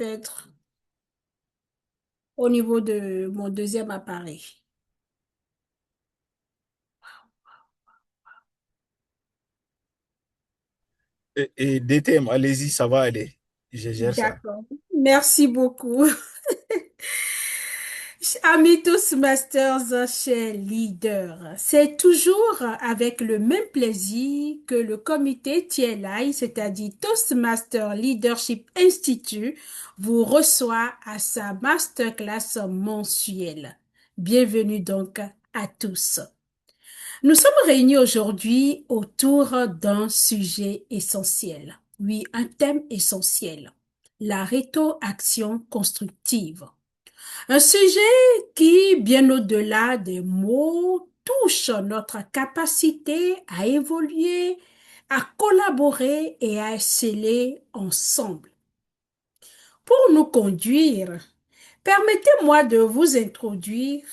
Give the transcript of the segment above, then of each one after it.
peut-être au niveau de mon deuxième appareil. Et DTM, allez-y, ça va aller. Je gère ça. D'accord. Merci beaucoup. Amis Toastmasters, chers leaders, c'est toujours avec le même plaisir que le comité TLI, c'est-à-dire Toastmaster Leadership Institute, vous reçoit à sa masterclass mensuelle. Bienvenue donc à tous. Nous sommes réunis aujourd'hui autour d'un sujet essentiel. Oui, un thème essentiel. La rétroaction constructive. Un sujet qui, bien au-delà des mots, touche notre capacité à évoluer, à collaborer et à exceller ensemble. Pour nous conduire, permettez-moi de vous introduire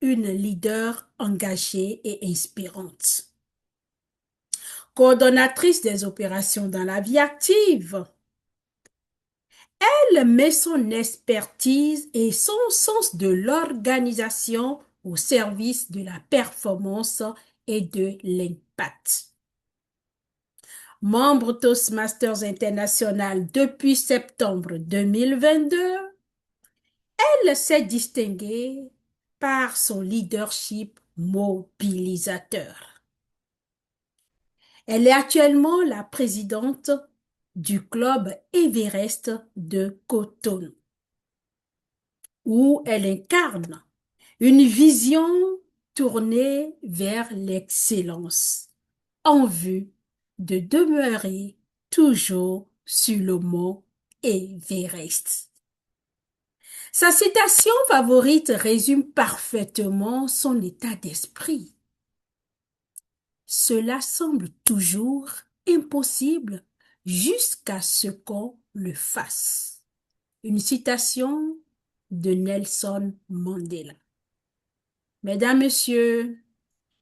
une leader engagée et inspirante. Coordonnatrice des opérations dans la vie active, elle met son expertise et son sens de l'organisation au service de la performance et de l'impact. Membre Toastmasters International depuis septembre 2022, elle s'est distinguée par son leadership mobilisateur. Elle est actuellement la présidente du club Everest de Cotonou, où elle incarne une vision tournée vers l'excellence en vue de demeurer toujours sur le mont Everest. Sa citation favorite résume parfaitement son état d'esprit. Cela semble toujours impossible jusqu'à ce qu'on le fasse. Une citation de Nelson Mandela. Mesdames, Messieurs,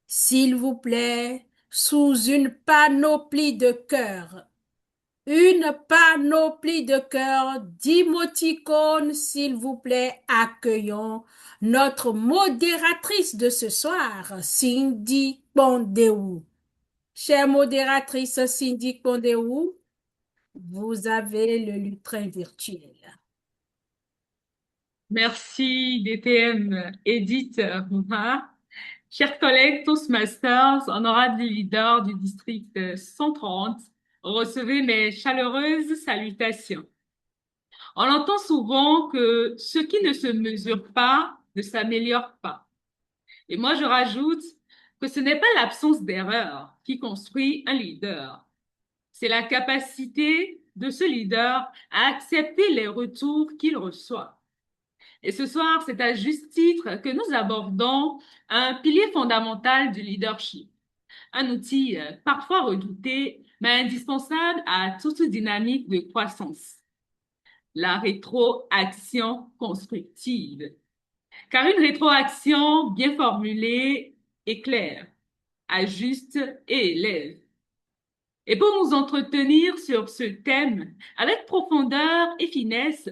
s'il vous plaît, sous une panoplie de cœurs, d'imoticônes, s'il vous plaît, accueillons notre modératrice de ce soir, Cindy Pondéou. Chère modératrice Cindy Pondéou, vous avez le lutrin virtuel. Merci, DTM, Edith. Hein. Chers collègues Toastmasters, honorables leaders du district 130, recevez mes chaleureuses salutations. On entend souvent que ce qui ne se mesure pas ne s'améliore pas. Et moi, je rajoute que ce n'est pas l'absence d'erreur qui construit un leader. C'est la capacité de ce leader à accepter les retours qu'il reçoit. Et ce soir, c'est à juste titre que nous abordons un pilier fondamental du leadership, un outil parfois redouté, mais indispensable à toute dynamique de croissance, la rétroaction constructive. Car une rétroaction bien formulée est claire, ajuste et élève. Et pour nous entretenir sur ce thème avec profondeur et finesse,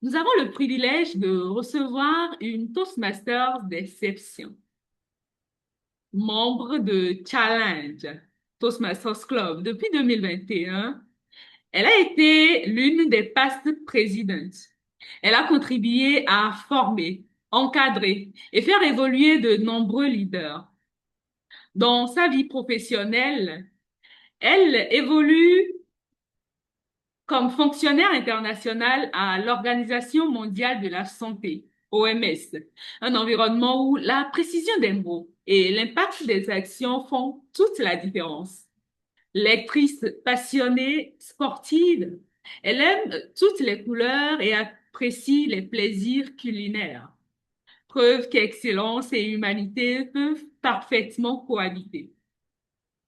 nous avons le privilège de recevoir une Toastmasters d'exception, membre de Challenge Toastmasters Club depuis 2021. Elle a été l'une des past présidentes. Elle a contribué à former, encadrer et faire évoluer de nombreux leaders. Dans sa vie professionnelle, elle évolue comme fonctionnaire international à l'Organisation mondiale de la santé, OMS, un environnement où la précision des mots et l'impact des actions font toute la différence. Lectrice passionnée, sportive, elle aime toutes les couleurs et apprécie les plaisirs culinaires. Preuve qu'excellence et humanité peuvent parfaitement cohabiter.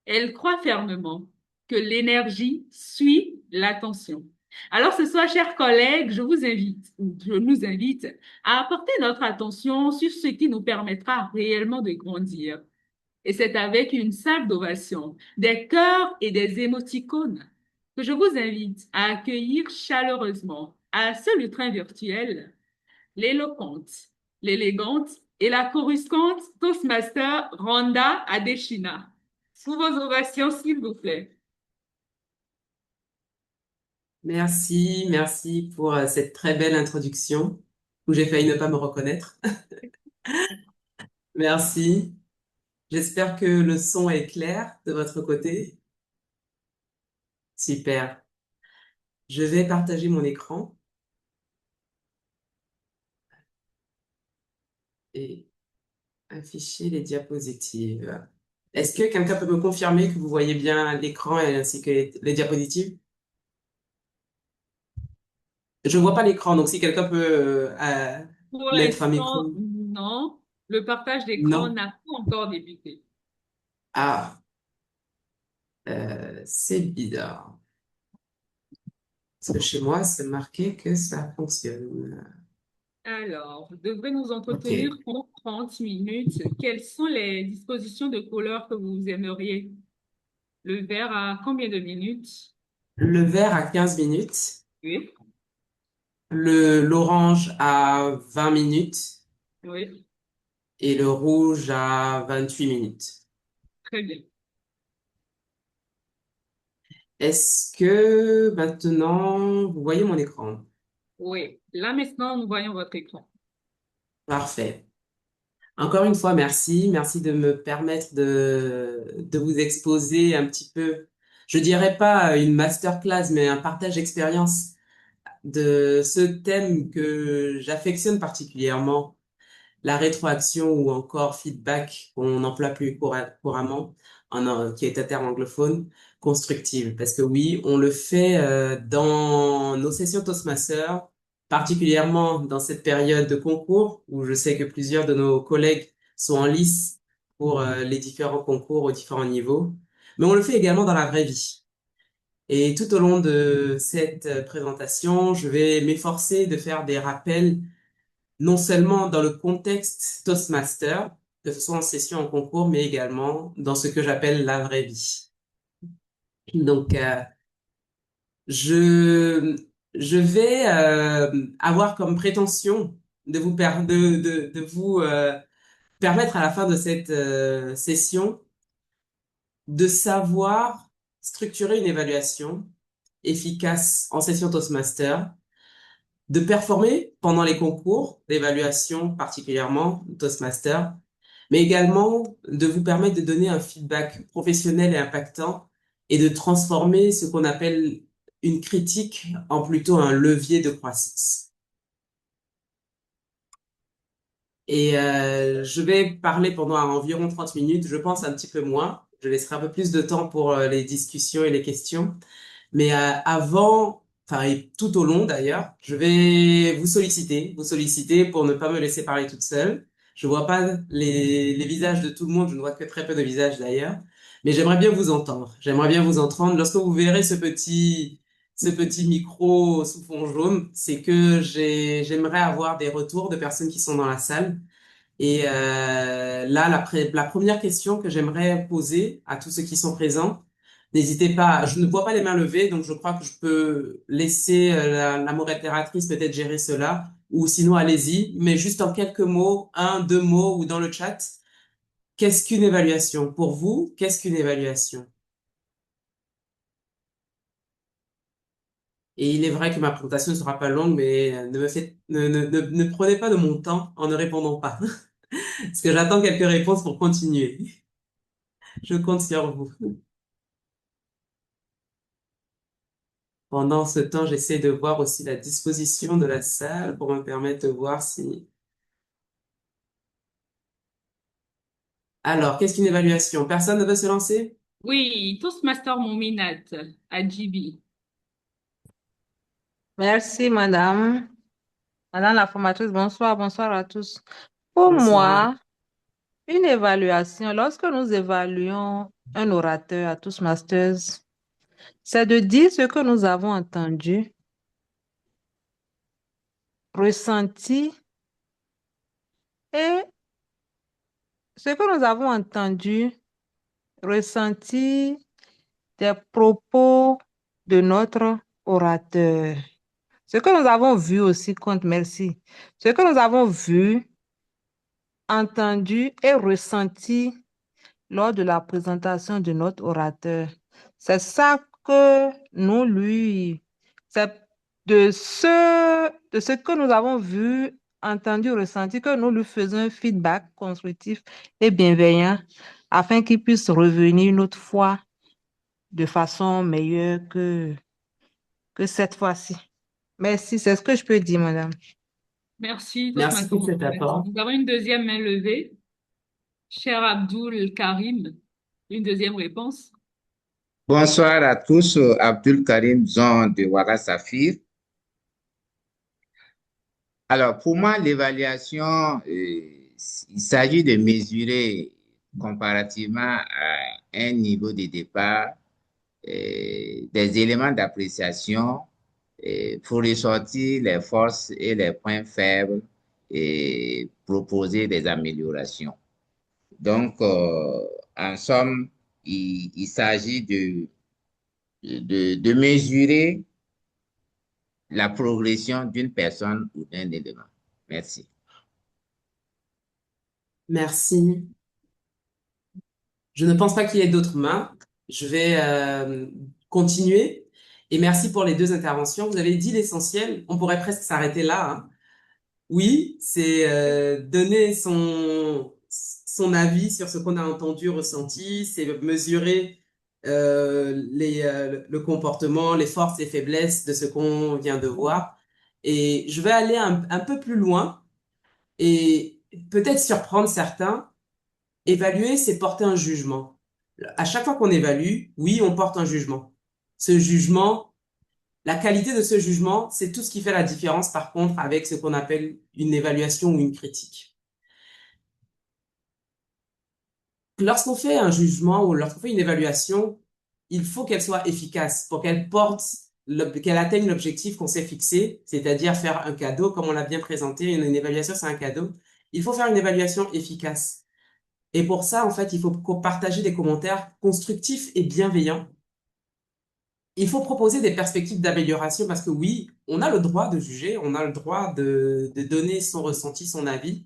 Elle croit fermement que l'énergie suit l'attention. Alors ce soir, chers collègues, je nous invite à apporter notre attention sur ce qui nous permettra réellement de grandir. Et c'est avec une salle d'ovation, des cœurs et des émoticônes que je vous invite à accueillir chaleureusement à ce lutrin virtuel, l'éloquente, l'élégante et la coruscante Toastmaster Rhonda Adeshina. Sous vos ovations, s'il vous plaît. Merci, merci pour cette très belle introduction où j'ai failli ne pas me reconnaître. Merci. J'espère que le son est clair de votre côté. Super. Je vais partager mon écran et afficher les diapositives. Est-ce que quelqu'un peut me confirmer que vous voyez bien l'écran ainsi que les diapositives? Je ne vois pas l'écran, donc si quelqu'un peut Pour mettre un l'instant, micro. non. Le partage d'écran Non. n'a pas encore débuté. Ah, c'est bizarre. Parce que chez moi, c'est marqué que ça fonctionne. Alors, vous devrez nous entretenir OK. pour 30 minutes. Quelles sont les dispositions de couleur que vous aimeriez? Le vert à combien de minutes? Le vert à 15 minutes. Oui, L'orange à 20 minutes. oui, Et le rouge à 28 minutes. très bien. Est-ce que maintenant, vous voyez mon écran? Oui, là maintenant, nous voyons votre écran. Parfait. Encore une fois, merci. Merci de me permettre de vous exposer un petit peu, je dirais pas une masterclass, mais un partage d'expérience de ce thème que j'affectionne particulièrement, la rétroaction ou encore feedback, qu'on emploie plus couramment, qui est un terme anglophone, constructive. Parce que oui, on le fait dans nos sessions Toastmasters, particulièrement dans cette période de concours, où je sais que plusieurs de nos collègues sont en lice pour les différents concours aux différents niveaux. Mais on le fait également dans la vraie vie. Et tout au long de cette présentation, je vais m'efforcer de faire des rappels non seulement dans le contexte Toastmaster, que ce soit en session, en concours, mais également dans ce que j'appelle la vraie vie. Donc, je, je vais avoir comme prétention de de vous permettre à la fin de cette session de savoir structurer une évaluation efficace en session Toastmaster, de performer pendant les concours d'évaluation, particulièrement Toastmaster, mais également de vous permettre de donner un feedback professionnel et impactant et de transformer ce qu'on appelle une critique en plutôt un levier de croissance. Et je vais parler pendant environ 30 minutes, je pense un petit peu moins. Je laisserai un peu plus de temps pour les discussions et les questions. Mais avant, enfin et tout au long d'ailleurs, je vais vous solliciter pour ne pas me laisser parler toute seule. Je vois pas les visages de tout le monde, je ne vois que très peu de visages d'ailleurs. Mais j'aimerais bien vous entendre. J'aimerais bien vous entendre. Lorsque vous verrez ce petit micro sous fond jaune, c'est que j'aimerais avoir des retours de personnes qui sont dans la salle. Et là, la première question que j'aimerais poser à tous ceux qui sont présents, n'hésitez pas, je ne vois pas les mains levées, donc je crois que je peux laisser la modératrice peut-être gérer cela, ou sinon allez-y, mais juste en quelques mots, un, deux mots, ou dans le chat, qu'est-ce qu'une évaluation? Pour vous, qu'est-ce qu'une évaluation? Et il est vrai que ma présentation ne sera pas longue, mais ne prenez pas de mon temps en ne répondant pas, parce que j'attends quelques réponses pour continuer. Je compte sur vous. Pendant ce temps, j'essaie de voir aussi la disposition de la salle pour me permettre de voir si... Alors, qu'est-ce qu'une évaluation? Personne ne veut se lancer? Oui, Toastmaster Mominat à GB. Merci, madame. Madame la formatrice, bonsoir, bonsoir à tous. Pour Bonsoir. moi, une évaluation, lorsque nous évaluons un orateur à Toastmasters, c'est de dire ce que nous avons entendu, ressenti et ce que nous avons entendu, ressenti des propos de notre orateur. Ce que nous avons vu aussi compte, merci. Ce que nous avons vu, entendu et ressenti lors de la présentation de notre orateur. C'est ça que nous lui, c'est de ce que nous avons vu, entendu, ressenti, que nous lui faisons un feedback constructif et bienveillant afin qu'il puisse revenir une autre fois de façon meilleure que cette fois-ci. Merci, c'est ce que je peux dire, madame. Merci, Merci Toastmaster pour cet Mohamed. apport. Nous avons une deuxième main levée. Cher Abdul Karim, une deuxième réponse. Bonsoir à tous, Abdul Karim Jean de Ouaga Safir. Alors, pour moi, l'évaluation, il s'agit de mesurer comparativement à un niveau de départ des éléments d'appréciation pour ressortir les forces et les points faibles et proposer des améliorations. Donc, en somme, il s'agit de mesurer la progression d'une personne ou d'un élément. Merci. Merci. Je ne pense pas qu'il y ait d'autres mains. Je vais continuer. Et merci pour les deux interventions. Vous avez dit l'essentiel. On pourrait presque s'arrêter là, hein. Oui, c'est donner son avis sur ce qu'on a entendu, ressenti, c'est mesurer le comportement, les forces et faiblesses de ce qu'on vient de voir. Et je vais aller un peu plus loin et peut-être surprendre certains. Évaluer, c'est porter un jugement. À chaque fois qu'on évalue, oui, on porte un jugement. Ce jugement, la qualité de ce jugement, c'est tout ce qui fait la différence, par contre, avec ce qu'on appelle une évaluation ou une critique. Lorsqu'on fait un jugement ou lorsqu'on fait une évaluation, il faut qu'elle soit efficace pour qu'elle atteigne l'objectif qu'on s'est fixé, c'est-à-dire faire un cadeau, comme on l'a bien présenté, une évaluation, c'est un cadeau. Il faut faire une évaluation efficace. Et pour ça, en fait, il faut partager des commentaires constructifs et bienveillants. Il faut proposer des perspectives d'amélioration parce que oui, on a le droit de juger, on a le droit de donner son ressenti, son avis,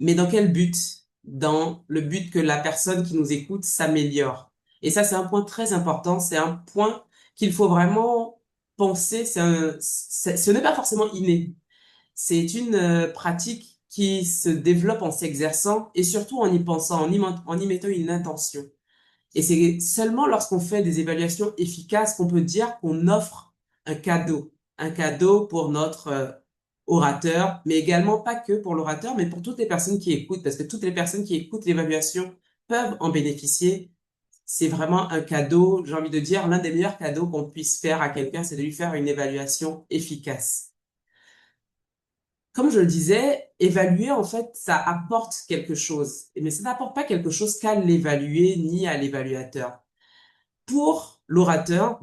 mais dans quel but? Dans le but que la personne qui nous écoute s'améliore. Et ça, c'est un point très important, c'est un point qu'il faut vraiment penser, ce n'est pas forcément inné. C'est une pratique qui se développe en s'exerçant et surtout en y pensant, en y mettant une intention. Et c'est seulement lorsqu'on fait des évaluations efficaces qu'on peut dire qu'on offre un cadeau pour notre orateur, mais également pas que pour l'orateur, mais pour toutes les personnes qui écoutent, parce que toutes les personnes qui écoutent l'évaluation peuvent en bénéficier. C'est vraiment un cadeau, j'ai envie de dire, l'un des meilleurs cadeaux qu'on puisse faire à quelqu'un, c'est de lui faire une évaluation efficace. Comme je le disais, évaluer, en fait, ça apporte quelque chose. Mais ça n'apporte pas quelque chose qu'à l'évaluer ni à l'évaluateur. Pour l'orateur,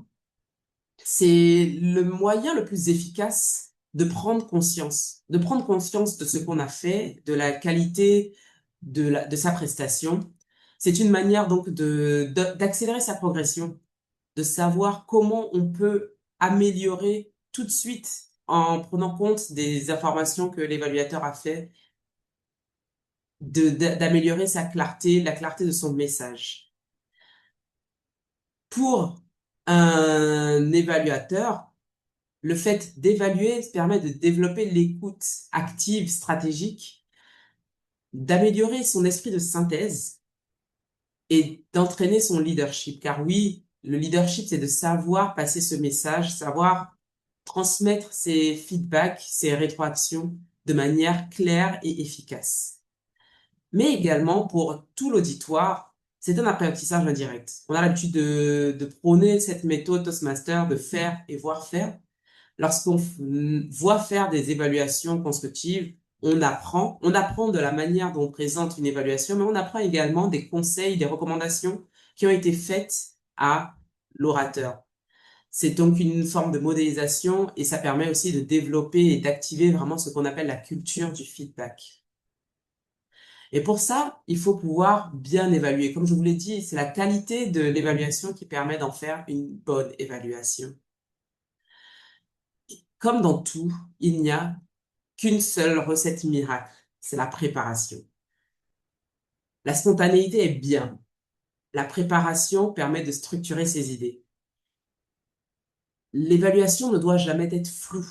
c'est le moyen le plus efficace de prendre conscience de ce qu'on a fait, de la qualité de sa prestation. C'est une manière donc d'accélérer sa progression, de savoir comment on peut améliorer tout de suite en prenant compte des informations que l'évaluateur a fait, d'améliorer sa clarté, la clarté de son message. Pour un évaluateur, le fait d'évaluer permet de développer l'écoute active, stratégique, d'améliorer son esprit de synthèse et d'entraîner son leadership. Car oui, le leadership, c'est de savoir passer ce message, savoir transmettre ses feedbacks, ses rétroactions de manière claire et efficace. Mais également pour tout l'auditoire, c'est un apprentissage indirect. On a l'habitude de prôner cette méthode Toastmaster de faire et voir faire. Lorsqu'on voit faire des évaluations constructives, on apprend de la manière dont on présente une évaluation, mais on apprend également des conseils, des recommandations qui ont été faites à l'orateur. C'est donc une forme de modélisation et ça permet aussi de développer et d'activer vraiment ce qu'on appelle la culture du feedback. Et pour ça, il faut pouvoir bien évaluer. Comme je vous l'ai dit, c'est la qualité de l'évaluation qui permet d'en faire une bonne évaluation. Comme dans tout, il n'y a qu'une seule recette miracle, c'est la préparation. La spontanéité est bien. La préparation permet de structurer ses idées. L'évaluation ne doit jamais être floue.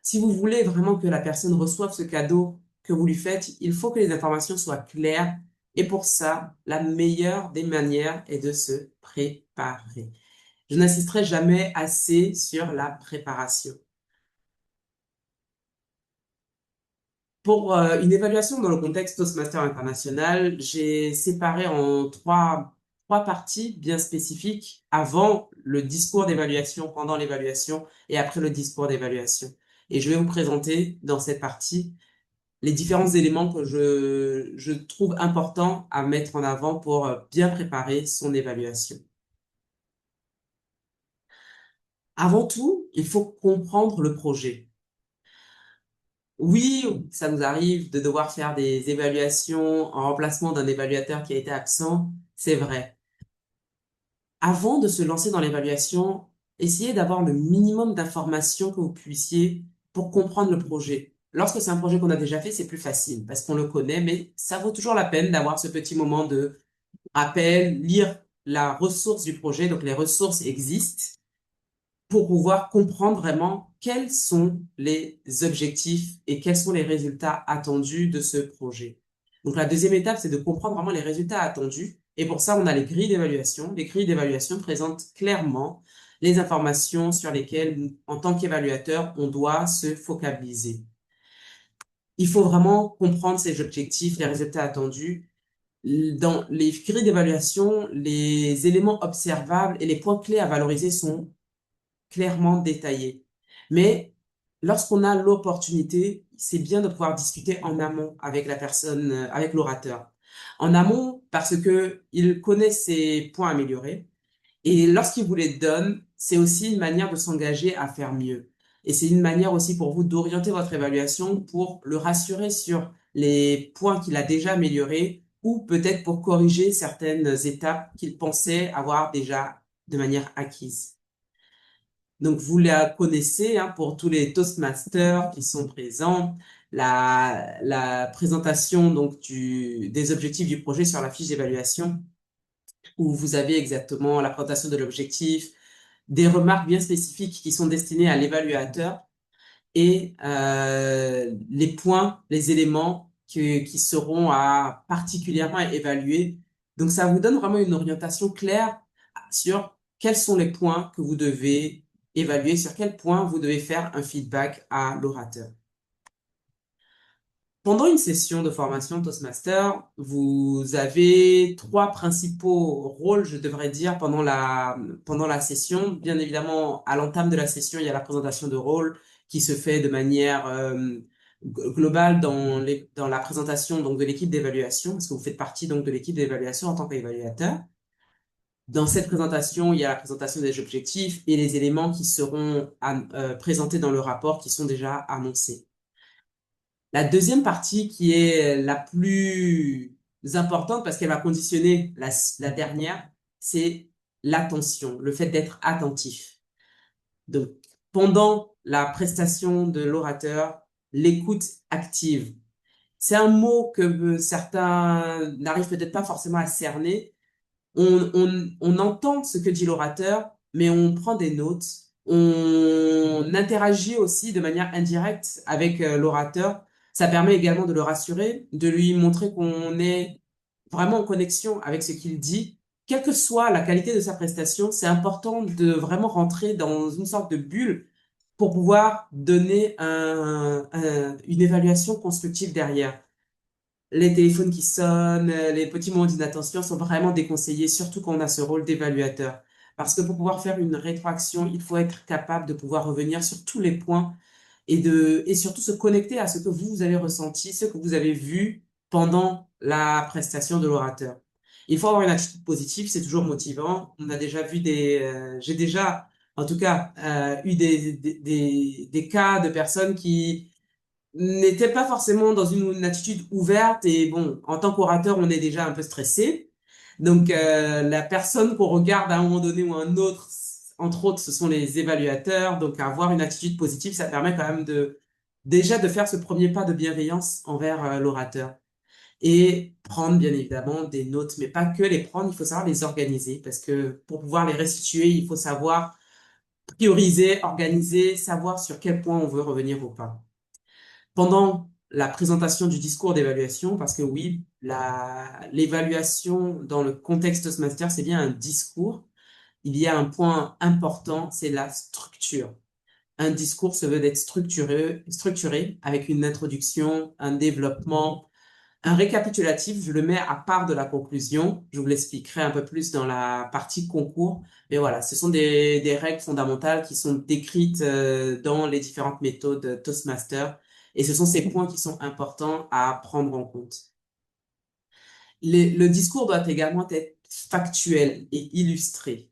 Si vous voulez vraiment que la personne reçoive ce cadeau que vous lui faites, il faut que les informations soient claires. Et pour ça, la meilleure des manières est de se préparer. Je n'insisterai jamais assez sur la préparation. Pour une évaluation dans le contexte Toastmaster international, j'ai séparé en trois parties bien spécifiques avant le discours d'évaluation, pendant l'évaluation et après le discours d'évaluation. Et je vais vous présenter dans cette partie les différents éléments que je trouve importants à mettre en avant pour bien préparer son évaluation. Avant tout, il faut comprendre le projet. Oui, ça nous arrive de devoir faire des évaluations en remplacement d'un évaluateur qui a été absent, c'est vrai. Avant de se lancer dans l'évaluation, essayez d'avoir le minimum d'informations que vous puissiez pour comprendre le projet. Lorsque c'est un projet qu'on a déjà fait, c'est plus facile parce qu'on le connaît, mais ça vaut toujours la peine d'avoir ce petit moment de rappel, lire la ressource du projet, donc les ressources existent, pour pouvoir comprendre vraiment quels sont les objectifs et quels sont les résultats attendus de ce projet. Donc la deuxième étape, c'est de comprendre vraiment les résultats attendus. Et pour ça, on a les grilles d'évaluation. Les grilles d'évaluation présentent clairement les informations sur lesquelles, en tant qu'évaluateur, on doit se focaliser. Il faut vraiment comprendre ces objectifs, les résultats attendus. Dans les grilles d'évaluation, les éléments observables et les points clés à valoriser sont clairement détaillé. Mais lorsqu'on a l'opportunité, c'est bien de pouvoir discuter en amont avec la personne, avec l'orateur. En amont, parce que il connaît ses points améliorés. Et lorsqu'il vous les donne, c'est aussi une manière de s'engager à faire mieux. Et c'est une manière aussi pour vous d'orienter votre évaluation pour le rassurer sur les points qu'il a déjà améliorés ou peut-être pour corriger certaines étapes qu'il pensait avoir déjà de manière acquise. Donc, vous la connaissez, hein, pour tous les Toastmasters qui sont présents, la présentation donc des objectifs du projet sur la fiche d'évaluation, où vous avez exactement la présentation de l'objectif, des remarques bien spécifiques qui sont destinées à l'évaluateur et les points, les éléments qui seront à particulièrement évaluer. Donc, ça vous donne vraiment une orientation claire sur quels sont les points que vous devez évaluer, sur quel point vous devez faire un feedback à l'orateur. Pendant une session de formation Toastmaster, vous avez trois principaux rôles, je devrais dire, pendant la session. Bien évidemment, à l'entame de la session, il y a la présentation de rôle qui se fait de manière globale dans la présentation donc de l'équipe d'évaluation, parce que vous faites partie donc de l'équipe d'évaluation en tant qu'évaluateur. Dans cette présentation, il y a la présentation des objectifs et les éléments qui seront présentés dans le rapport qui sont déjà annoncés. La deuxième partie qui est la plus importante parce qu'elle va conditionner la dernière, c'est l'attention, le fait d'être attentif. Donc, pendant la prestation de l'orateur, l'écoute active. C'est un mot que certains n'arrivent peut-être pas forcément à cerner. On entend ce que dit l'orateur, mais on prend des notes. On interagit aussi de manière indirecte avec l'orateur. Ça permet également de le rassurer, de lui montrer qu'on est vraiment en connexion avec ce qu'il dit. Quelle que soit la qualité de sa prestation, c'est important de vraiment rentrer dans une sorte de bulle pour pouvoir donner une évaluation constructive derrière. Les téléphones qui sonnent, les petits moments d'inattention sont vraiment déconseillés, surtout quand on a ce rôle d'évaluateur. Parce que pour pouvoir faire une rétroaction, il faut être capable de pouvoir revenir sur tous les points et surtout se connecter à ce que vous avez ressenti, ce que vous avez vu pendant la prestation de l'orateur. Il faut avoir une attitude positive, c'est toujours motivant. On a déjà vu j'ai déjà, en tout cas, eu des cas de personnes qui n'étaient pas forcément dans une attitude ouverte et bon, en tant qu'orateur, on est déjà un peu stressé. Donc, la personne qu'on regarde à un moment donné ou à un autre, entre autres, ce sont les évaluateurs. Donc, avoir une attitude positive, ça permet quand même déjà de faire ce premier pas de bienveillance envers l'orateur. Et prendre, bien évidemment, des notes, mais pas que les prendre, il faut savoir les organiser, parce que pour pouvoir les restituer, il faut savoir prioriser, organiser, savoir sur quel point on veut revenir ou pas. Pendant la présentation du discours d'évaluation, parce que oui, l'évaluation dans le contexte Toastmaster, c'est bien un discours. Il y a un point important, c'est la structure. Un discours se veut d'être structuré avec une introduction, un développement, un récapitulatif. Je le mets à part de la conclusion. Je vous l'expliquerai un peu plus dans la partie concours. Mais voilà, ce sont des règles fondamentales qui sont décrites dans les différentes méthodes Toastmaster. Et ce sont ces points qui sont importants à prendre en compte. Le discours doit également être factuel et illustré.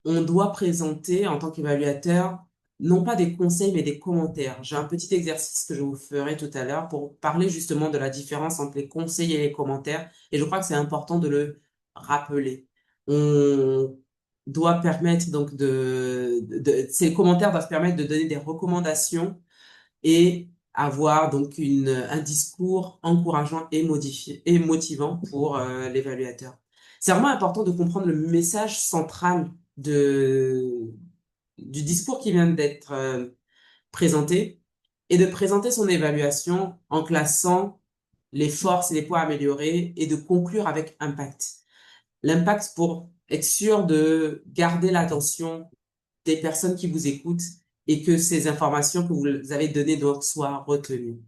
On doit présenter en tant qu'évaluateur non pas des conseils, mais des commentaires. J'ai un petit exercice que je vous ferai tout à l'heure pour parler justement de la différence entre les conseils et les commentaires. Et je crois que c'est important de le rappeler. On doit permettre donc ces commentaires doivent permettre de donner des recommandations et avoir donc un discours encourageant et motivant pour l'évaluateur. C'est vraiment important de comprendre le message central du discours qui vient d'être présenté et de présenter son évaluation en classant les forces et les points améliorés et de conclure avec impact. L'impact pour être sûr de garder l'attention des personnes qui vous écoutent et que ces informations que vous avez données donc soient retenues.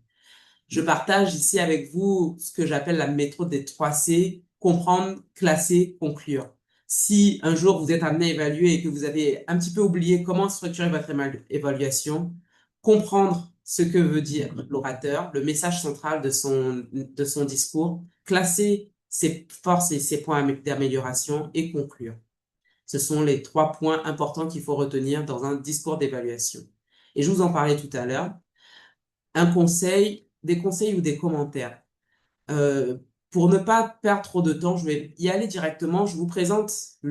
Je partage ici avec vous ce que j'appelle la méthode des 3 C, comprendre, classer, conclure. Si un jour vous êtes amené à évaluer et que vous avez un petit peu oublié comment structurer votre évaluation, comprendre ce que veut dire l'orateur, le message central de son discours, classer ses forces et ses points d'amélioration et conclure. Ce sont les 3 points importants qu'il faut retenir dans un discours d'évaluation. Et je vous en parlais tout à l'heure. Des conseils ou des commentaires. Pour ne pas perdre trop de temps, je vais y aller directement. Je vous présente ce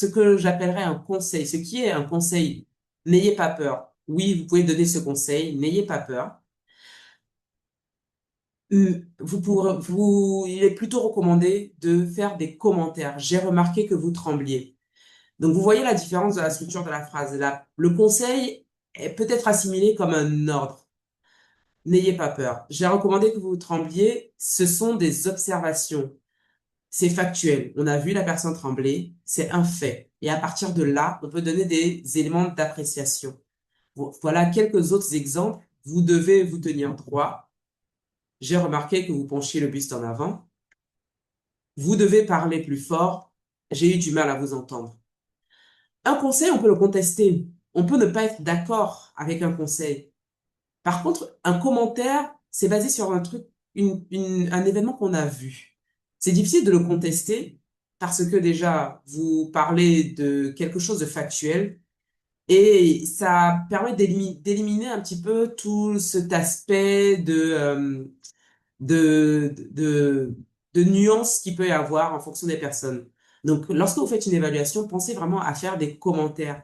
que j'appellerais un conseil. Ce qui est un conseil, n'ayez pas peur. Oui, vous pouvez donner ce conseil, n'ayez pas peur. Il est plutôt recommandé de faire des commentaires. J'ai remarqué que vous trembliez. Donc, vous voyez la différence de la structure de la phrase. Le conseil est peut-être assimilé comme un ordre. N'ayez pas peur. J'ai recommandé que vous trembliez. Ce sont des observations. C'est factuel. On a vu la personne trembler. C'est un fait. Et à partir de là, on peut donner des éléments d'appréciation. Voilà quelques autres exemples. Vous devez vous tenir droit. J'ai remarqué que vous penchiez le buste en avant. Vous devez parler plus fort. J'ai eu du mal à vous entendre. Un conseil, on peut le contester. On peut ne pas être d'accord avec un conseil. Par contre, un commentaire, c'est basé sur un truc, un événement qu'on a vu. C'est difficile de le contester parce que déjà, vous parlez de quelque chose de factuel et ça permet d'éliminer un petit peu tout cet aspect de nuances qu'il peut y avoir en fonction des personnes. Donc, lorsque vous faites une évaluation, pensez vraiment à faire des commentaires.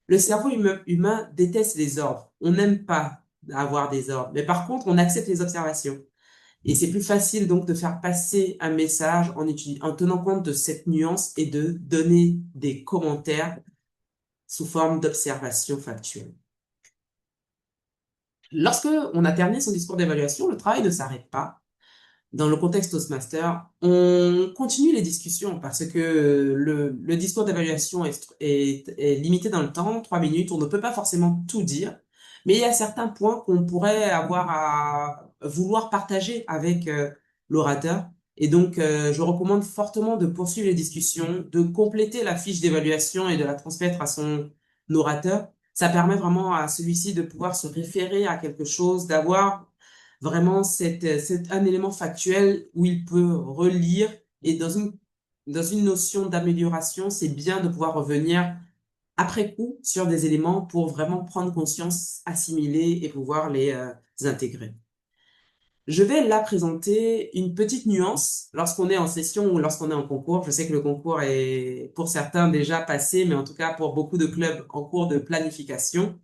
Le cerveau humain déteste les ordres. On n'aime pas avoir des ordres. Mais par contre, on accepte les observations. Et c'est plus facile donc de faire passer un message en tenant compte de cette nuance et de donner des commentaires sous forme d'observation factuelle. Lorsque on a terminé son discours d'évaluation, le travail ne s'arrête pas. Dans le contexte Toastmaster, on continue les discussions parce que le discours d'évaluation est limité dans le temps, 3 minutes, on ne peut pas forcément tout dire, mais il y a certains points qu'on pourrait avoir à vouloir partager avec l'orateur. Et donc, je recommande fortement de poursuivre les discussions, de compléter la fiche d'évaluation et de la transmettre à son orateur. Ça permet vraiment à celui-ci de pouvoir se référer à quelque chose, d'avoir vraiment c'est un élément factuel où il peut relire et dans une notion d'amélioration, c'est bien de pouvoir revenir après coup sur des éléments pour vraiment prendre conscience, assimiler et pouvoir les intégrer. Je vais là présenter une petite nuance lorsqu'on est en session ou lorsqu'on est en concours. Je sais que le concours est pour certains déjà passé, mais en tout cas pour beaucoup de clubs en cours de planification.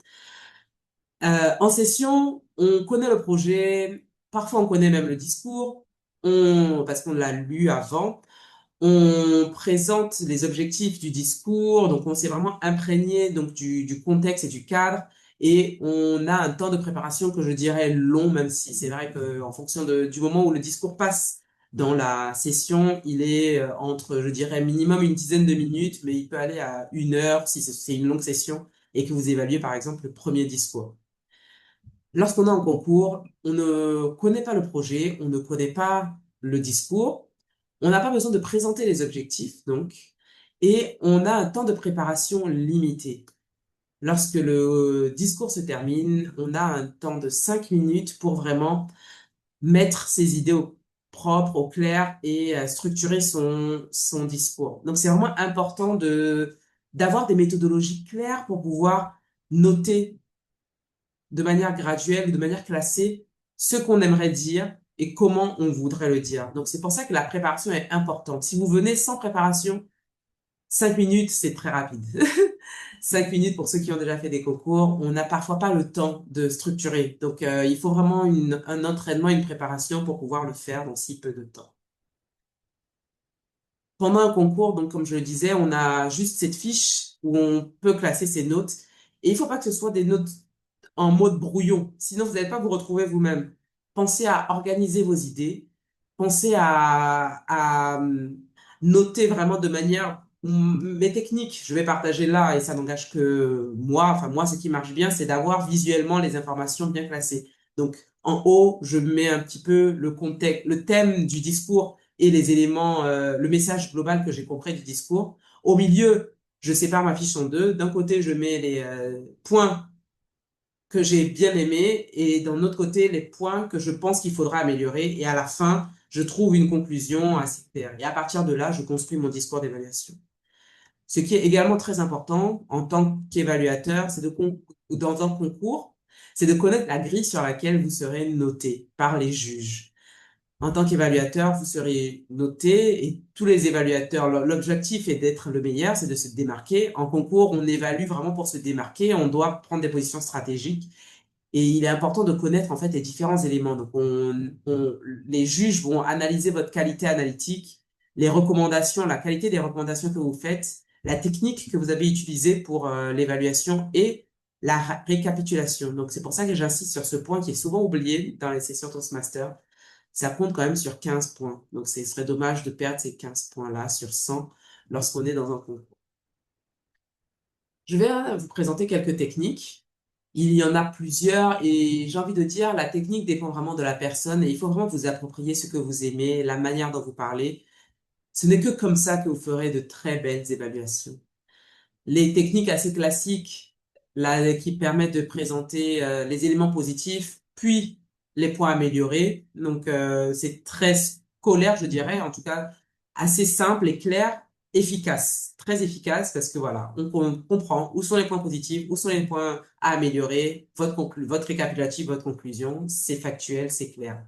En session, on connaît le projet, parfois on connaît même le discours, parce qu'on l'a lu avant. On présente les objectifs du discours, donc on s'est vraiment imprégné donc du contexte et du cadre, et on a un temps de préparation que je dirais long, même si c'est vrai qu'en fonction du moment où le discours passe dans la session, il est entre, je dirais, minimum une dizaine de minutes, mais il peut aller à 1 heure si c'est une longue session et que vous évaluez par exemple le premier discours. Lorsqu'on est en concours, on ne connaît pas le projet, on ne connaît pas le discours, on n'a pas besoin de présenter les objectifs, donc, et on a un temps de préparation limité. Lorsque le discours se termine, on a un temps de 5 minutes pour vraiment mettre ses idées au propre, au clair et structurer son discours. Donc, c'est vraiment important d'avoir des méthodologies claires pour pouvoir noter de manière graduelle ou de manière classée ce qu'on aimerait dire et comment on voudrait le dire. Donc, c'est pour ça que la préparation est importante. Si vous venez sans préparation, 5 minutes, c'est très rapide. 5 minutes pour ceux qui ont déjà fait des concours, on n'a parfois pas le temps de structurer. Donc, il faut vraiment un entraînement, une préparation pour pouvoir le faire dans si peu de temps. Pendant un concours, donc, comme je le disais, on a juste cette fiche où on peut classer ses notes. Et il ne faut pas que ce soit des notes en mode brouillon. Sinon, vous n'allez pas vous retrouver vous-même. Pensez à organiser vos idées. Pensez à noter vraiment de manière... Mes techniques, je vais partager là, et ça n'engage que moi. Enfin, moi, ce qui marche bien, c'est d'avoir visuellement les informations bien classées. Donc, en haut, je mets un petit peu le contexte, le thème du discours et les éléments, le message global que j'ai compris du discours. Au milieu, je sépare ma fiche en deux. D'un côté, je mets les points que j'ai bien aimé et d'un autre côté, les points que je pense qu'il faudra améliorer. Et à la fin, je trouve une conclusion assez claire. Et à partir de là, je construis mon discours d'évaluation. Ce qui est également très important en tant qu'évaluateur, c'est dans un concours, c'est de connaître la grille sur laquelle vous serez noté par les juges. En tant qu'évaluateur, vous serez noté et tous les évaluateurs, l'objectif est d'être le meilleur, c'est de se démarquer. En concours, on évalue vraiment pour se démarquer, on doit prendre des positions stratégiques et il est important de connaître en fait les différents éléments. Donc, les juges vont analyser votre qualité analytique, les recommandations, la qualité des recommandations que vous faites, la technique que vous avez utilisée pour l'évaluation et la récapitulation. Donc, c'est pour ça que j'insiste sur ce point qui est souvent oublié dans les sessions Toastmaster. Ça compte quand même sur 15 points. Donc, ce serait dommage de perdre ces 15 points-là sur 100 lorsqu'on est dans un concours. Je vais vous présenter quelques techniques. Il y en a plusieurs et j'ai envie de dire, la technique dépend vraiment de la personne et il faut vraiment vous approprier ce que vous aimez, la manière dont vous parlez. Ce n'est que comme ça que vous ferez de très belles évaluations. Les techniques assez classiques, là, qui permettent de présenter les éléments positifs, puis les points améliorés. Donc, c'est très scolaire, je dirais, en tout cas, assez simple et clair, efficace, très efficace, parce que voilà, on comprend où sont les points positifs, où sont les points à améliorer, votre récapitulatif, votre conclusion, c'est factuel, c'est clair.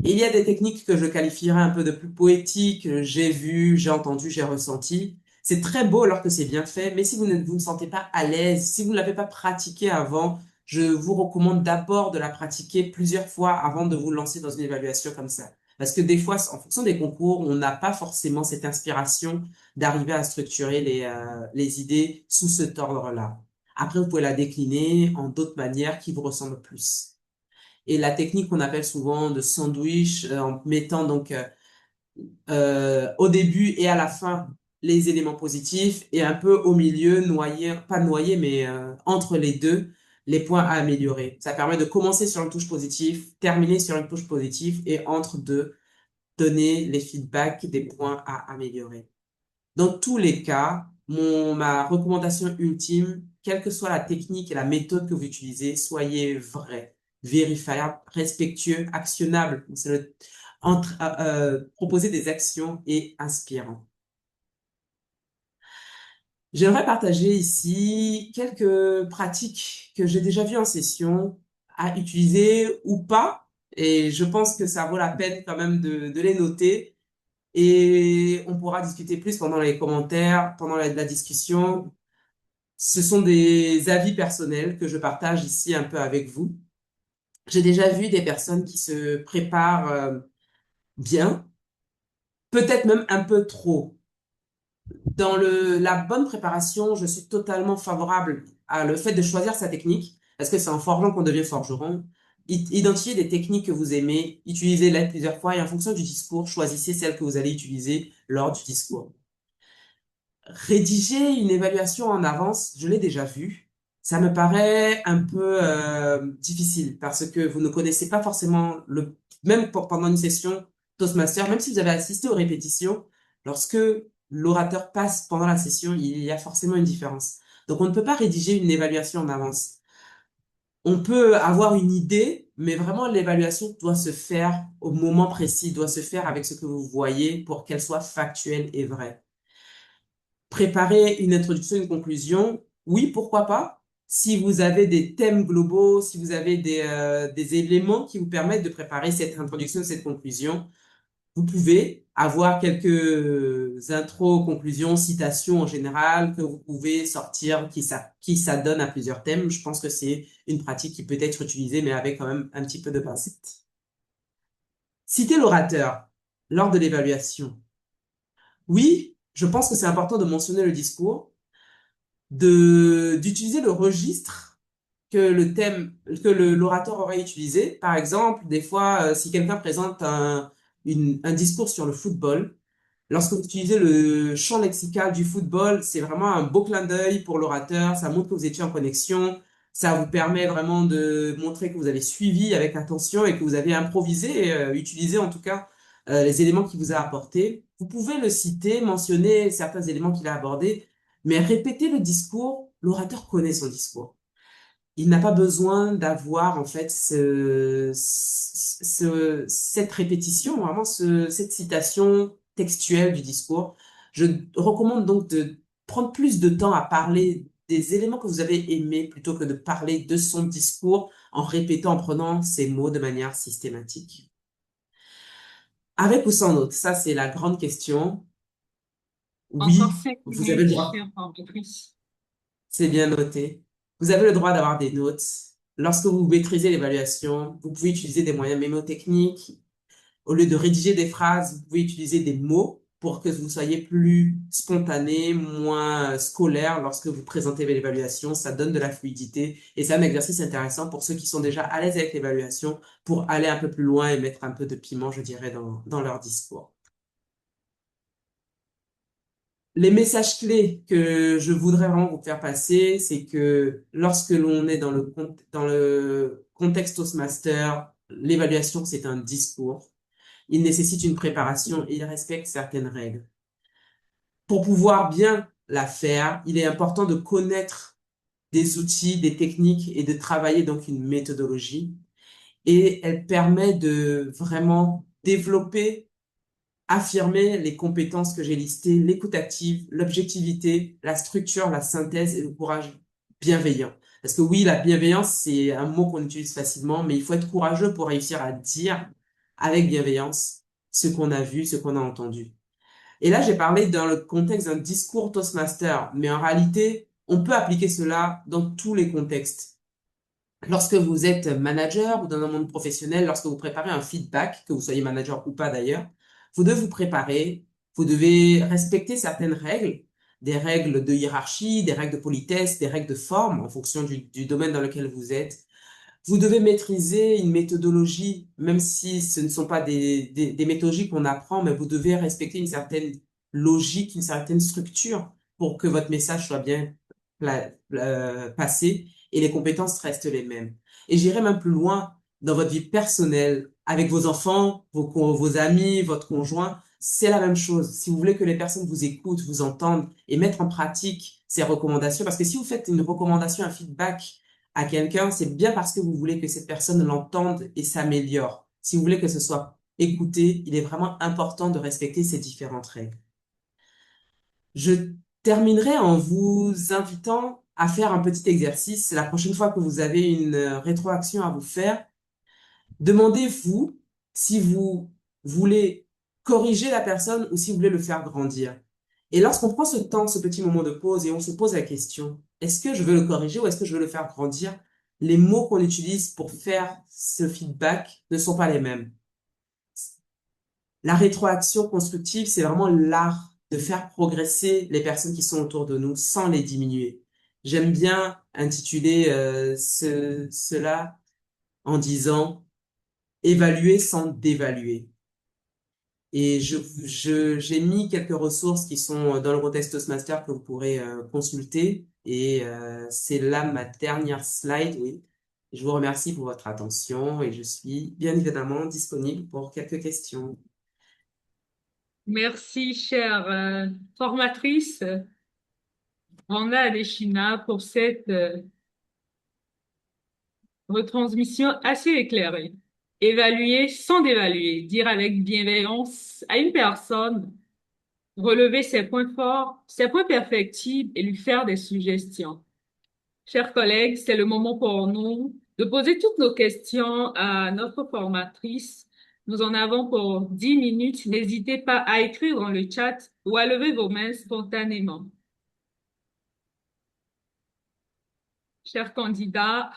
Il y a des techniques que je qualifierais un peu de plus poétiques, j'ai vu, j'ai entendu, j'ai ressenti. C'est très beau alors que c'est bien fait, mais si vous ne vous sentez pas à l'aise, si vous ne l'avez pas pratiqué avant, je vous recommande d'abord de la pratiquer plusieurs fois avant de vous lancer dans une évaluation comme ça. Parce que des fois, en fonction des concours, on n'a pas forcément cette inspiration d'arriver à structurer les idées sous ce ordre-là. Après, vous pouvez la décliner en d'autres manières qui vous ressemblent plus. Et la technique qu'on appelle souvent de sandwich, en mettant donc au début et à la fin les éléments positifs et un peu au milieu, noyer, pas noyer, mais entre les deux, les points à améliorer. Ça permet de commencer sur une touche positive, terminer sur une touche positive et entre deux, donner les feedbacks des points à améliorer. Dans tous les cas, ma recommandation ultime, quelle que soit la technique et la méthode que vous utilisez, soyez vrai, vérifiable, respectueux, actionnable. Proposer des actions et inspirant. J'aimerais partager ici quelques pratiques que j'ai déjà vues en session à utiliser ou pas. et je pense que ça vaut la peine quand même de les noter. Et on pourra discuter plus pendant les commentaires, pendant la discussion. Ce sont des avis personnels que je partage ici un peu avec vous. J'ai déjà vu des personnes qui se préparent bien, peut-être même un peu trop. Dans la bonne préparation, je suis totalement favorable à le fait de choisir sa technique, parce que c'est en forgeant qu'on devient forgeron. Identifiez des techniques que vous aimez, utilisez-les plusieurs fois et en fonction du discours, choisissez celle que vous allez utiliser lors du discours. Rédiger une évaluation en avance, je l'ai déjà vu. Ça me paraît un peu difficile parce que vous ne connaissez pas forcément même pendant une session Toastmaster, même si vous avez assisté aux répétitions, lorsque l'orateur passe pendant la session, il y a forcément une différence. Donc on ne peut pas rédiger une évaluation en avance. On peut avoir une idée, mais vraiment l'évaluation doit se faire au moment précis, doit se faire avec ce que vous voyez pour qu'elle soit factuelle et vraie. Préparer une introduction, une conclusion, oui, pourquoi pas. Si vous avez des thèmes globaux, si vous avez des éléments qui vous permettent de préparer cette introduction, cette conclusion, vous pouvez avoir quelques intros, conclusions, citations en général que vous pouvez sortir qui s'adonnent à plusieurs thèmes. Je pense que c'est une pratique qui peut être utilisée, mais avec quand même un petit peu de pincettes. Citer l'orateur lors de l'évaluation. Oui, je pense que c'est important de mentionner le discours, d'utiliser le registre que l'orateur aurait utilisé. Par exemple, des fois, si quelqu'un présente un discours sur le football, lorsque vous utilisez le champ lexical du football, c'est vraiment un beau clin d'œil pour l'orateur. Ça montre que vous étiez en connexion. Ça vous permet vraiment de montrer que vous avez suivi avec attention et que vous avez improvisé, utilisé en tout cas les éléments qu'il vous a apportés. Vous pouvez le citer, mentionner certains éléments qu'il a abordés, mais répéter le discours, l'orateur connaît son discours. Il n'a pas besoin d'avoir en fait cette répétition, vraiment cette citation textuelle du discours. Je recommande donc de prendre plus de temps à parler des éléments que vous avez aimés plutôt que de parler de son discours en répétant, en prenant ces mots de manière systématique. Avec ou sans notes, ça c'est la grande question. Oui, Encore 5 vous avez le minutes, droit. chère formatrice. C'est bien noté. Vous avez le droit d'avoir des notes. Lorsque vous maîtrisez l'évaluation, vous pouvez utiliser des moyens mémotechniques. Au lieu de rédiger des phrases, vous pouvez utiliser des mots pour que vous soyez plus spontané, moins scolaire lorsque vous présentez l'évaluation. Ça donne de la fluidité et c'est un exercice intéressant pour ceux qui sont déjà à l'aise avec l'évaluation pour aller un peu plus loin et mettre un peu de piment, je dirais, dans leur discours. Les messages clés que je voudrais vraiment vous faire passer, c'est que lorsque l'on est dans le contexte Toastmaster, l'évaluation, c'est un discours. Il nécessite une préparation et il respecte certaines règles. Pour pouvoir bien la faire, il est important de connaître des outils, des techniques et de travailler donc une méthodologie. Et elle permet de vraiment développer, affirmer les compétences que j'ai listées, l'écoute active, l'objectivité, la structure, la synthèse et le courage bienveillant. Parce que oui, la bienveillance, c'est un mot qu'on utilise facilement, mais il faut être courageux pour réussir à dire avec bienveillance ce qu'on a vu, ce qu'on a entendu. Et là, j'ai parlé dans le contexte d'un discours Toastmaster, mais en réalité, on peut appliquer cela dans tous les contextes. Lorsque vous êtes manager ou dans un monde professionnel, lorsque vous préparez un feedback, que vous soyez manager ou pas d'ailleurs, vous devez vous préparer, vous devez respecter certaines règles, des règles de hiérarchie, des règles de politesse, des règles de forme en fonction du domaine dans lequel vous êtes. Vous devez maîtriser une méthodologie, même si ce ne sont pas des méthodologies qu'on apprend, mais vous devez respecter une certaine logique, une certaine structure pour que votre message soit bien passé et les compétences restent les mêmes. Et j'irai même plus loin dans votre vie personnelle, avec vos enfants, vos amis, votre conjoint, c'est la même chose. Si vous voulez que les personnes vous écoutent, vous entendent et mettre en pratique ces recommandations, parce que si vous faites une recommandation, un feedback à quelqu'un, c'est bien parce que vous voulez que cette personne l'entende et s'améliore. Si vous voulez que ce soit écouté, il est vraiment important de respecter ces différentes règles. Je terminerai en vous invitant à faire un petit exercice. La prochaine fois que vous avez une rétroaction à vous faire, Demandez-vous si vous voulez corriger la personne ou si vous voulez le faire grandir. Et lorsqu'on prend ce temps, ce petit moment de pause et on se pose la question, est-ce que je veux le corriger ou est-ce que je veux le faire grandir? Les mots qu'on utilise pour faire ce feedback ne sont pas les mêmes. La rétroaction constructive, c'est vraiment l'art de faire progresser les personnes qui sont autour de nous sans les diminuer. J'aime bien intituler cela en disant évaluer sans dévaluer. Et j'ai mis quelques ressources qui sont dans le contexte Toastmaster que vous pourrez consulter. Et c'est là ma dernière slide, oui. Je vous remercie pour votre attention et je suis bien évidemment disponible pour quelques questions. Merci, chère formatrice Randa Adeshina, pour cette retransmission assez éclairée. Évaluer sans dévaluer, dire avec bienveillance à une personne, relever ses points forts, ses points perfectibles et lui faire des suggestions. Chers collègues, c'est le moment pour nous de poser toutes nos questions à notre formatrice. Nous en avons pour 10 minutes. N'hésitez pas à écrire dans le chat ou à lever vos mains spontanément. Chers candidats,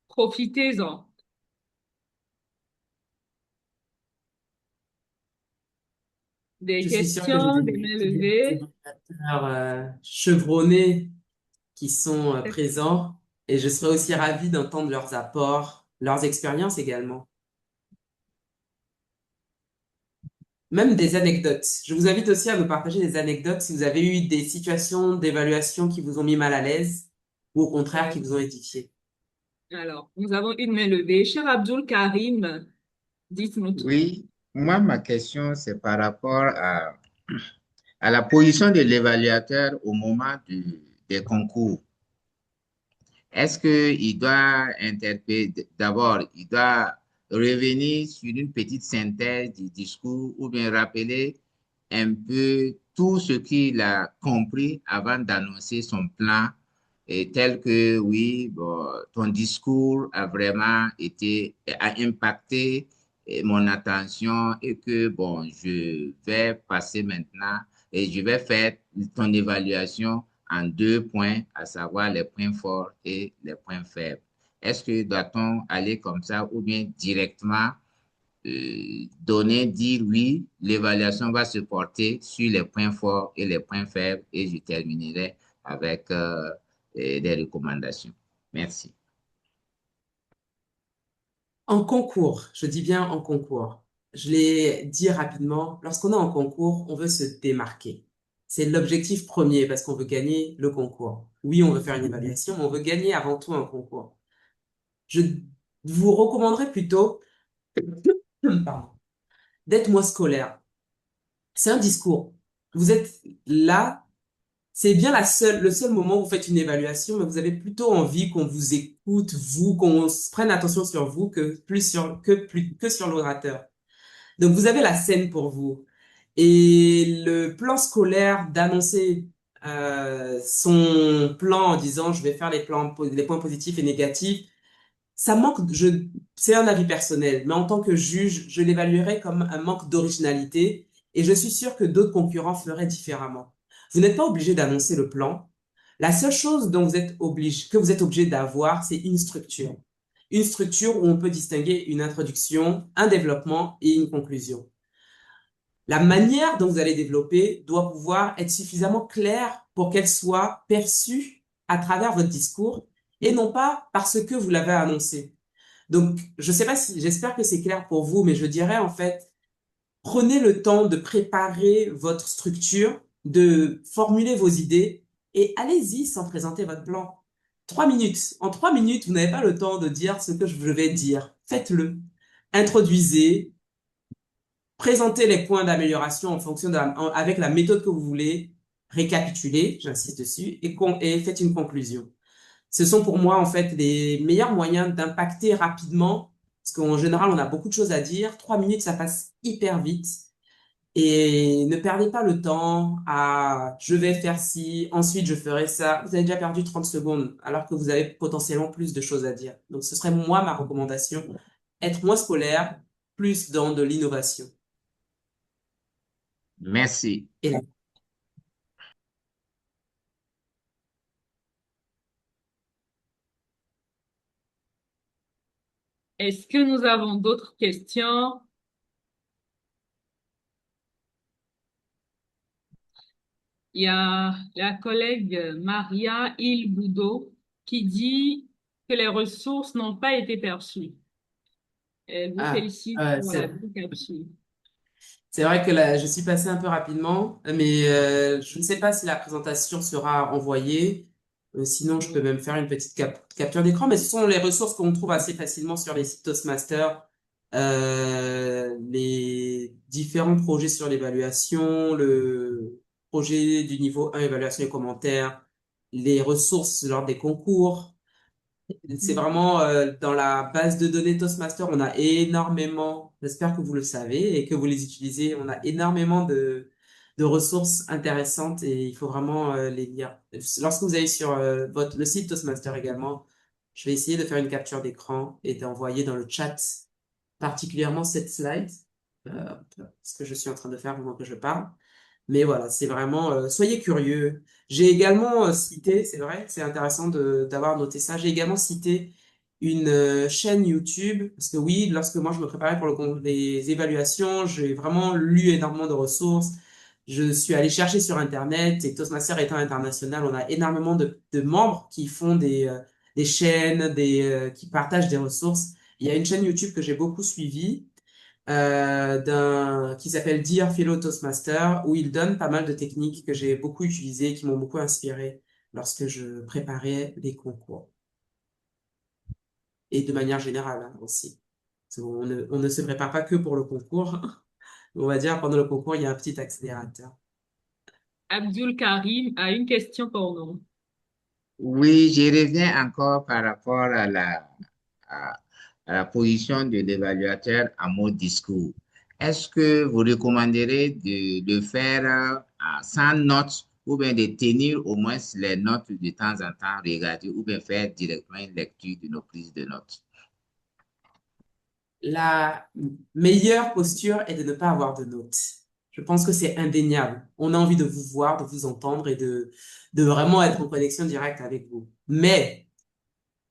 profitez-en. Des Je suis sûr que j'ai questions, des mains des levées. débatteurs chevronnés qui sont présents et je serais aussi ravie d'entendre leurs apports, leurs expériences également. Même des anecdotes. Je vous invite aussi à nous partager des anecdotes si vous avez eu des situations d'évaluation qui vous ont mis mal à l'aise ou au contraire qui vous ont édifié. Alors, nous avons une main levée. Cher Abdul Karim, dites-nous tout. Oui, moi, ma question, c'est par rapport à la position de l'évaluateur au moment des concours. Est-ce qu'il doit interpréter, d'abord, il doit revenir sur une petite synthèse du discours ou bien rappeler un peu tout ce qu'il a compris avant d'annoncer son plan, et tel que, oui, bon, ton discours a vraiment a impacté mon attention et que, bon, je vais passer maintenant et je vais faire ton évaluation en 2 points, à savoir les points forts et les points faibles. Est-ce que doit-on aller comme ça ou bien directement dire oui, l'évaluation va se porter sur les points forts et les points faibles et je terminerai avec des recommandations. Merci. En concours, je dis bien en concours, je l'ai dit rapidement, lorsqu'on est en concours, on veut se démarquer. C'est l'objectif premier parce qu'on veut gagner le concours. Oui, on veut faire une évaluation, mais on veut gagner avant tout un concours. Je vous recommanderais plutôt pardon, d'être moins scolaire. C'est un discours. Vous êtes là, c'est bien le seul moment où vous faites une évaluation, mais vous avez plutôt envie qu'on vous écoute, vous, qu'on prenne attention sur vous que sur l'orateur. Donc, vous avez la scène pour vous. Et le plan scolaire d'annoncer son plan en disant je vais faire les points positifs et négatifs, ça manque, c'est un avis personnel, mais en tant que juge, je l'évaluerais comme un manque d'originalité et je suis sûre que d'autres concurrents feraient différemment. Vous n'êtes pas obligé d'annoncer le plan. La seule chose que vous êtes obligé d'avoir, c'est une structure. Une structure où on peut distinguer une introduction, un développement et une conclusion. La manière dont vous allez développer doit pouvoir être suffisamment claire pour qu'elle soit perçue à travers votre discours et non pas parce que vous l'avez annoncé. Donc, j'espère que c'est clair pour vous, mais je dirais en fait, prenez le temps de préparer votre structure, de formuler vos idées et allez-y sans présenter votre plan. 3 minutes. En 3 minutes, vous n'avez pas le temps de dire ce que je vais dire. Faites-le. Introduisez, présentez les points d'amélioration en fonction avec la méthode que vous voulez, récapitulez, j'insiste dessus, et faites une conclusion. Ce sont pour moi, en fait, les meilleurs moyens d'impacter rapidement, parce qu'en général, on a beaucoup de choses à dire. 3 minutes, ça passe hyper vite. Et ne perdez pas le temps à je vais faire ci, ensuite je ferai ça. Vous avez déjà perdu 30 secondes, alors que vous avez potentiellement plus de choses à dire. Donc, ce serait moi ma recommandation. être moins scolaire, plus dans de l'innovation. Merci. Et là, Est-ce que nous avons d'autres questions? Il y a la collègue Maria Ilboudo qui dit que les ressources n'ont pas été perçues. Elle vous ah, félicite pour la capsule. c'est vrai que là, je suis passée un peu rapidement, mais je ne sais pas si la présentation sera envoyée. Sinon, je peux même faire une petite capture d'écran, mais ce sont les ressources qu'on trouve assez facilement sur les sites Toastmasters, les différents projets sur l'évaluation, le projet du niveau 1, évaluation et commentaires, les ressources lors des concours. C'est vraiment dans la base de données Toastmaster, on a énormément, j'espère que vous le savez et que vous les utilisez, on a énormément de ressources intéressantes et il faut vraiment les lire. Lorsque vous allez sur le site Toastmaster également, je vais essayer de faire une capture d'écran et d'envoyer dans le chat particulièrement cette slide, ce que je suis en train de faire pendant que je parle. Mais voilà, c'est vraiment, soyez curieux. J'ai également cité, c'est vrai, c'est intéressant d'avoir noté ça. J'ai également cité une chaîne YouTube, parce que oui, lorsque moi je me préparais pour les évaluations, j'ai vraiment lu énormément de ressources. Je suis allé chercher sur Internet, et Toastmaster étant international, on a énormément de membres qui font des chaînes, qui partagent des ressources. Il y a une chaîne YouTube que j'ai beaucoup suivie qui s'appelle Dear Fellow Toastmaster, où il donne pas mal de techniques que j'ai beaucoup utilisées, qui m'ont beaucoup inspiré lorsque je préparais les concours. Et de manière générale hein, aussi. Parce on ne se prépare pas que pour le concours. On va dire, pendant le concours, il y a un petit accélérateur. Abdul Karim a une question pour nous. Oui, je reviens encore par rapport à, à la position de l'évaluateur à mon discours. Est-ce que vous recommanderez de le faire sans notes ou bien de tenir au moins les notes de temps en temps, regarder ou bien faire directement une lecture de nos prises de notes? La meilleure posture est de ne pas avoir de notes. Je pense que c'est indéniable. On a envie de vous voir, de vous entendre et de vraiment être en connexion directe avec vous. Mais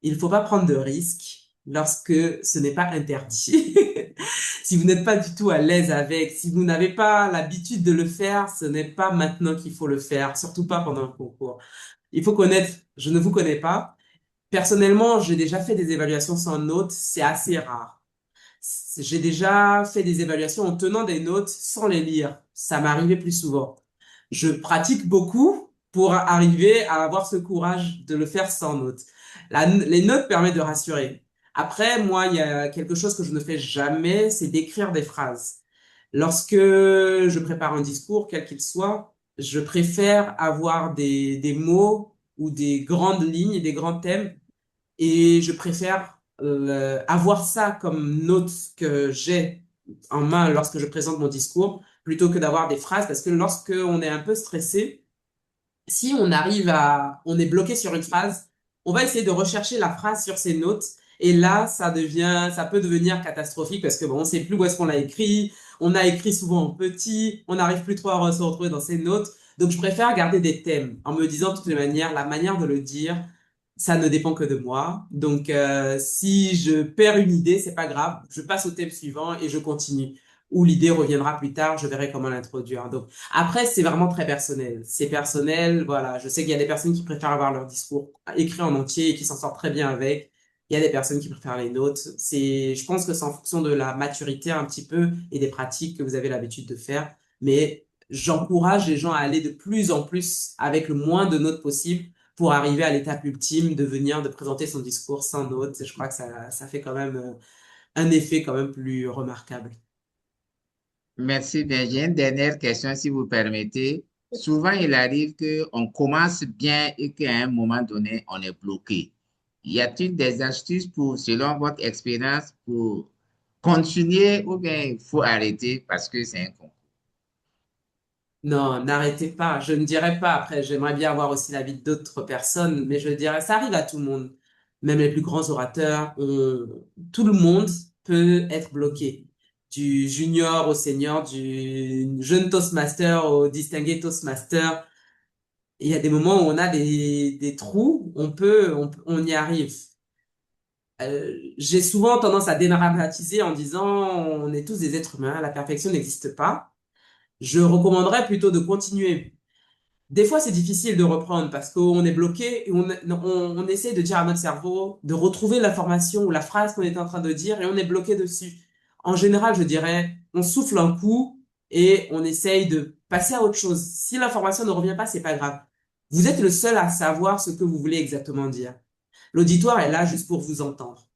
il ne faut pas prendre de risques lorsque ce n'est pas interdit. Si vous n'êtes pas du tout à l'aise avec, si vous n'avez pas l'habitude de le faire, ce n'est pas maintenant qu'il faut le faire, surtout pas pendant un concours. Il faut connaître, je ne vous connais pas. Personnellement, j'ai déjà fait des évaluations sans notes, c'est assez rare. J'ai déjà fait des évaluations en tenant des notes sans les lire. Ça m'arrivait plus souvent. Je pratique beaucoup pour arriver à avoir ce courage de le faire sans notes. Les notes permettent de rassurer. Après, moi, il y a quelque chose que je ne fais jamais, c'est d'écrire des phrases. Lorsque je prépare un discours, quel qu'il soit, je préfère avoir des mots ou des grandes lignes, des grands thèmes et je préfère avoir ça comme note que j'ai en main lorsque je présente mon discours, plutôt que d'avoir des phrases, parce que lorsque on est un peu stressé, si on est bloqué sur une phrase, on va essayer de rechercher la phrase sur ses notes, et là, ça peut devenir catastrophique, parce que bon, on sait plus où est-ce qu'on l'a écrit, on a écrit souvent en petit, on n'arrive plus trop à se retrouver dans ses notes, donc je préfère garder des thèmes, en me disant de toutes les manières, la manière de le dire, ça ne dépend que de moi. Donc, si je perds une idée, c'est pas grave. Je passe au thème suivant et je continue. Ou l'idée reviendra plus tard, je verrai comment l'introduire. Donc, après, c'est vraiment très personnel. C'est personnel, voilà. Je sais qu'il y a des personnes qui préfèrent avoir leur discours écrit en entier et qui s'en sortent très bien avec. Il y a des personnes qui préfèrent les notes. Je pense que c'est en fonction de la maturité un petit peu et des pratiques que vous avez l'habitude de faire. Mais j'encourage les gens à aller de plus en plus avec le moins de notes possible pour arriver à l'étape ultime de présenter son discours sans notes. Je crois que ça fait quand même un effet quand même plus remarquable. Merci bien. J'ai une dernière question, si vous permettez. Souvent, il arrive qu'on commence bien et qu'à un moment donné, on est bloqué. Y a-t-il des astuces pour, selon votre expérience, pour continuer ou bien il faut arrêter parce que c'est un concours? Non, n'arrêtez pas. Je ne dirais pas. Après, j'aimerais bien avoir aussi l'avis d'autres personnes, mais je dirais, ça arrive à tout le monde. Même les plus grands orateurs, tout le monde peut être bloqué. Du junior au senior, du jeune Toastmaster au distingué Toastmaster. Il y a des moments où on a des trous, on y arrive. J'ai souvent tendance à dédramatiser en disant on est tous des êtres humains, la perfection n'existe pas. Je recommanderais plutôt de continuer. Des fois, c'est difficile de reprendre parce qu'on est bloqué et on essaie de dire à notre cerveau de retrouver l'information ou la phrase qu'on était en train de dire et on est bloqué dessus. En général, je dirais, on souffle un coup et on essaye de passer à autre chose. Si l'information ne revient pas, c'est pas grave. Vous êtes le seul à savoir ce que vous voulez exactement dire. L'auditoire est là juste pour vous entendre.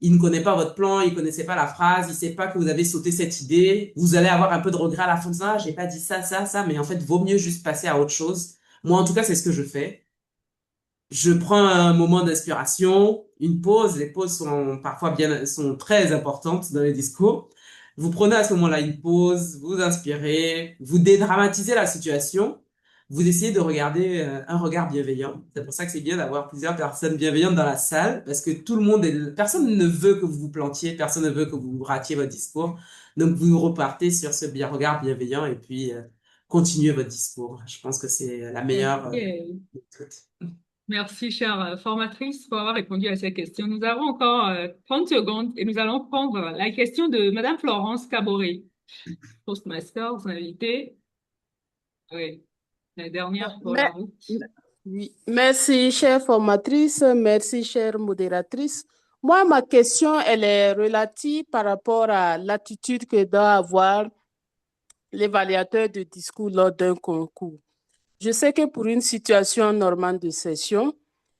Il ne connaît pas votre plan, il connaissait pas la phrase, il sait pas que vous avez sauté cette idée. Vous allez avoir un peu de regret à la fin de ça, j'ai pas dit ça, ça, ça, mais en fait, vaut mieux juste passer à autre chose. Moi, en tout cas, c'est ce que je fais. Je prends un moment d'inspiration, une pause. Les pauses sont parfois sont très importantes dans les discours. Vous prenez à ce moment-là une pause, vous inspirez, vous dédramatisez la situation. Vous essayez de regarder un regard bienveillant. C'est pour ça que c'est bien d'avoir plusieurs personnes bienveillantes dans la salle, parce que personne ne veut que vous vous plantiez, personne ne veut que vous ratiez votre discours. Donc vous repartez sur ce bien regard bienveillant et puis continuez votre discours. Je pense que c'est la meilleure Ok. méthode. Merci, chère formatrice, pour avoir répondu à ces questions. Nous avons encore 30 secondes et nous allons prendre la question de Madame Florence Caboret, Toastmaster, son invitée. Oui, la dernière pour la Mais, route. oui. Merci, chère formatrice. Merci, chère modératrice. Moi, ma question, elle est relative par rapport à l'attitude que doit avoir l'évaluateur de discours lors d'un concours. Je sais que pour une situation normale de session,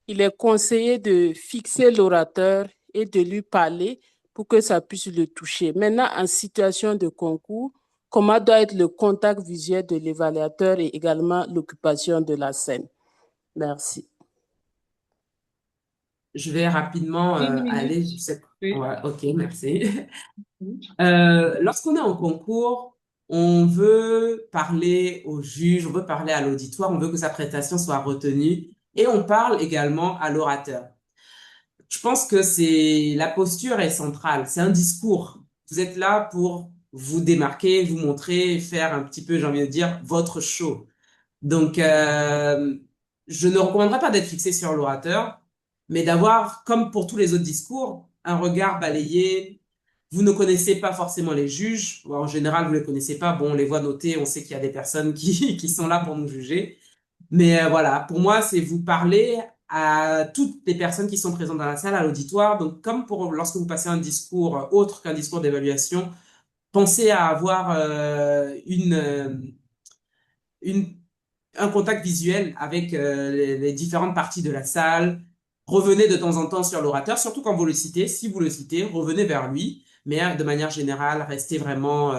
il est conseillé de fixer l'orateur et de lui parler pour que ça puisse le toucher. Maintenant, en situation de concours, comment doit être le contact visuel de l'évaluateur et également l'occupation de la scène? Merci. Je vais rapidement Une aller minute. sur cette... Oui. Ouais, ok, merci. Lorsqu'on est en concours, on veut parler au juge, on veut parler à l'auditoire, on veut que sa prestation soit retenue et on parle également à l'orateur. Je pense que la posture est centrale. C'est un discours. Vous êtes là pour vous démarquer, vous montrer, faire un petit peu, j'ai envie de dire, votre show. Donc, je ne recommanderais pas d'être fixé sur l'orateur, mais d'avoir, comme pour tous les autres discours, un regard balayé. Vous ne connaissez pas forcément les juges, ou en général, vous ne les connaissez pas. Bon, on les voit noter, on sait qu'il y a des personnes qui sont là pour nous juger. Mais voilà, pour moi, c'est vous parler à toutes les personnes qui sont présentes dans la salle, à l'auditoire. Donc, comme lorsque vous passez un discours autre qu'un discours d'évaluation, pensez à avoir une un contact visuel avec les différentes parties de la salle. Revenez de temps en temps sur l'orateur, surtout quand vous le citez. Si vous le citez, revenez vers lui, mais de manière générale, restez vraiment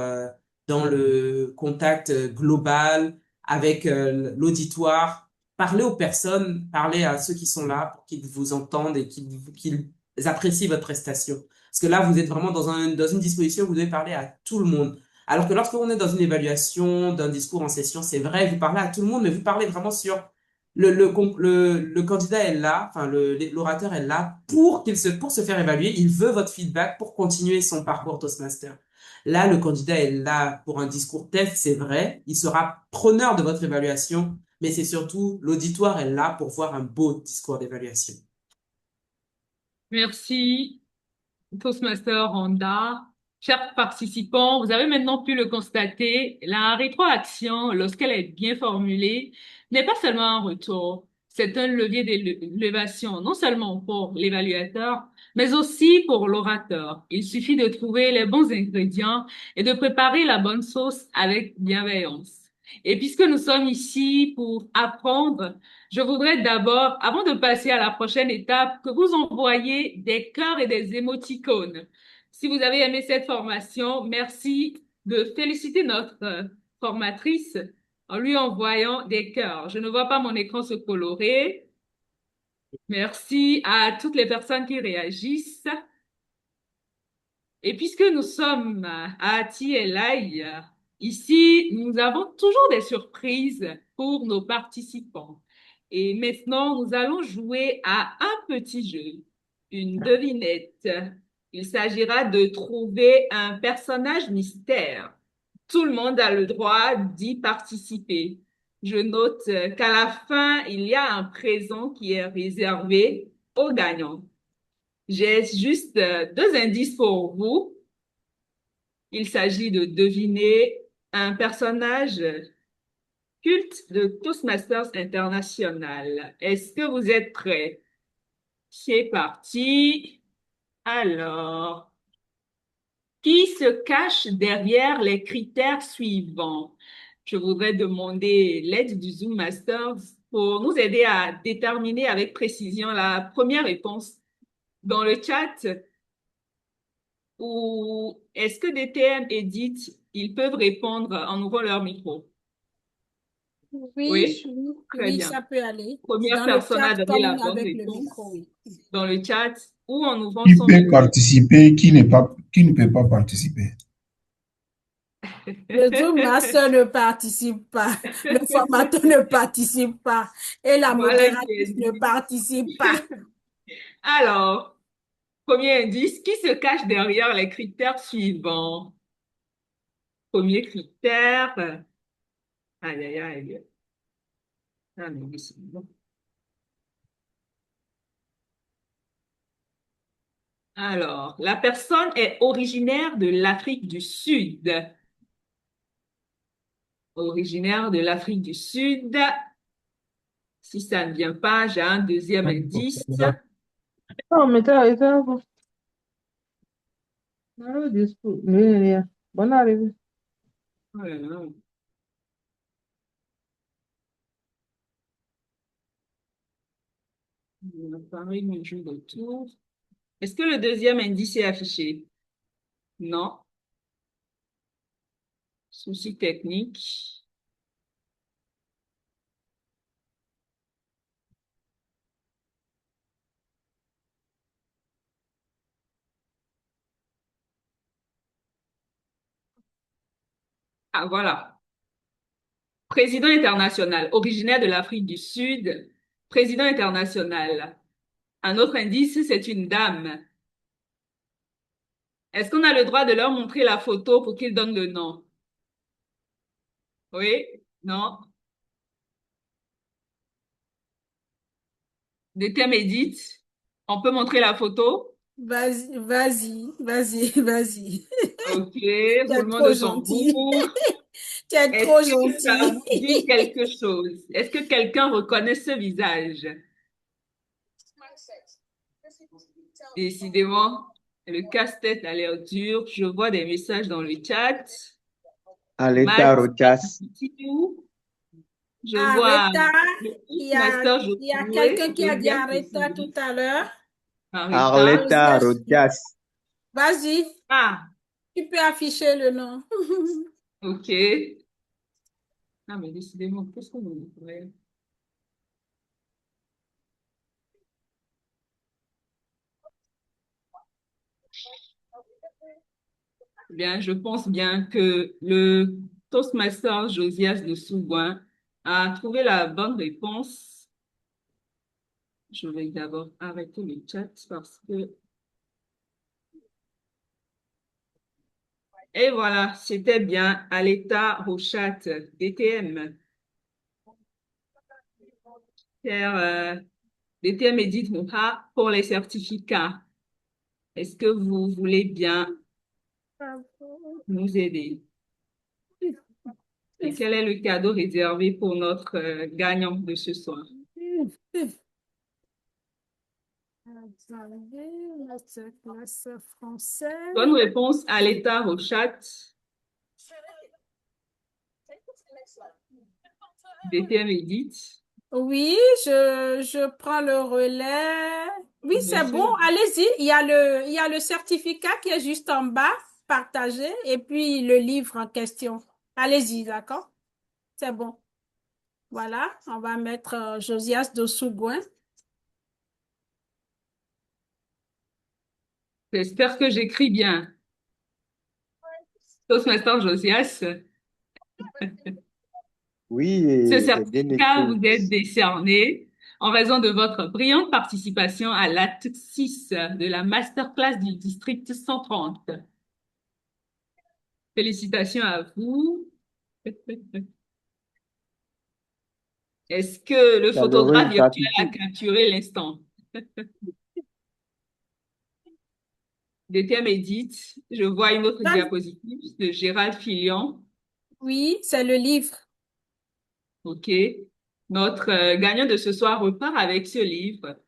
dans le contact global avec l'auditoire. Parlez aux personnes, parlez à ceux qui sont là pour qu'ils vous entendent et qu'ils apprécient votre prestation. Parce que là, vous êtes vraiment dans une disposition où vous devez parler à tout le monde. Alors que lorsqu'on est dans une évaluation d'un discours en session, c'est vrai, vous parlez à tout le monde, mais vous parlez vraiment sur le candidat est là, enfin l'orateur est là pour se faire évaluer. Il veut votre feedback pour continuer son parcours Toastmaster. Là, le candidat est là pour un discours test, c'est vrai. Il sera preneur de votre évaluation, mais c'est surtout l'auditoire est là pour voir un beau discours d'évaluation. Merci, Toastmaster Honda. Chers participants, vous avez maintenant pu le constater, la rétroaction, lorsqu'elle est bien formulée, n'est pas seulement un retour, c'est un levier d'élévation, non seulement pour l'évaluateur, mais aussi pour l'orateur. Il suffit de trouver les bons ingrédients et de préparer la bonne sauce avec bienveillance. Et puisque nous sommes ici pour apprendre, je voudrais d'abord, avant de passer à la prochaine étape, que vous envoyiez des cœurs et des émoticônes. Si vous avez aimé cette formation, merci de féliciter notre formatrice en lui envoyant des cœurs. Je ne vois pas mon écran se colorer. Merci à toutes les personnes qui réagissent. Et puisque nous sommes à TLI, ici, nous avons toujours des surprises pour nos participants. Et maintenant, nous allons jouer à un petit jeu, une devinette. Il s'agira de trouver un personnage mystère. Tout le monde a le droit d'y participer. Je note qu'à la fin, il y a un présent qui est réservé aux gagnants. J'ai juste deux indices pour vous. Il s'agit de deviner un personnage culte de Toastmasters International. Est-ce que vous êtes prêts? C'est parti. Alors, qui se cache derrière les critères suivants? Je voudrais demander l'aide du Zoom Masters pour nous aider à déterminer avec précision la première réponse dans le chat. Ou est-ce que DTM et Edith, ils peuvent répondre en ouvrant leur micro? Oui, Oui, oui, très oui, bien. ça peut aller. Première Dans le personne chat à donner la comme bonne avec le micro, réponse oui. dans le chat ou en ouvrant Qui son peut micro. participer, qui ne peut pas participer. Le Zoom Master ne participe pas, le formateur ne participe pas et la Voilà qui est modératrice ne dit. participe pas. Alors, premier indice, qui se cache derrière les critères suivants? Premier critère. Aïe, aïe, aïe. Ah, mais oui, c'est bon. Alors, la personne est originaire de l'Afrique du Sud. Originaire de l'Afrique du Sud. Si ça ne vient pas, j'ai un deuxième indice. Oh, mais bon. Nalo dispo. Nini, bonne arrivée. Oh là là. Il apparaît mon jeu de tour. Est-ce que le deuxième indice est affiché? Non. Souci technique. Ah, voilà. Président international, originaire de l'Afrique du Sud. Président international. Un autre indice, c'est une dame. Est-ce qu'on a le droit de leur montrer la photo pour qu'ils donnent le nom? Oui? Non? Des thèmes édite. On peut montrer la photo? Vas-y, vas-y, vas-y, vas-y. Ok, Tu es roulement trop de gentil. tambour. Tu es Est-ce trop que ça gentil. vous dit quelque chose? Est-ce que quelqu'un reconnaît ce visage? Décidément, le casse-tête a l'air dur. Je vois des messages dans le chat. Aleta Maths, Rojas. je vois Arrêta, le il y a, Master il y a Josué, quelqu'un qui a dit Josias Arrêta Josué, tout à l'heure. Marita. Arleta Josias, Rojas. vas-y, Ah, tu peux afficher le nom. ok. Ah, mais décidément, qu'est-ce qu'on me dit? Bien, je pense bien que le Toastmaster Josias de Souboin a trouvé la bonne réponse. Je vais d'abord arrêter le chat parce que... Et voilà, c'était bien à l'état Rochat DTM. Cher DTM Edith Mouha pour les certificats. Est-ce que vous voulez bien nous aider? Et quel est le cadeau réservé pour notre gagnant de ce soir? Masterclass français. Bonne réponse à l'état Rochat. DTM Edith. Oui, je prends le relais. Oui, Bien c'est bon, sûr. allez-y. Il y a le certificat qui est juste en bas, partagé, et puis le livre en question. Allez-y, d'accord? C'est bon. Voilà, on va mettre Josias de Sougoin. J'espère que j'écris bien. Toastmaster Josias. Oui, Ce c'est bien certificat écrit. vous est décerné en raison de votre brillante participation à l'acte 6 de la masterclass du district 130. Félicitations à vous. Est-ce que le photographe Chaleureuse virtuel a gratitude. capturé l'instant? DTM Edith, je vois une autre Ça, diapositive de Gérald Filion. oui, c'est le livre. OK. Notre gagnant de ce soir repart avec ce livre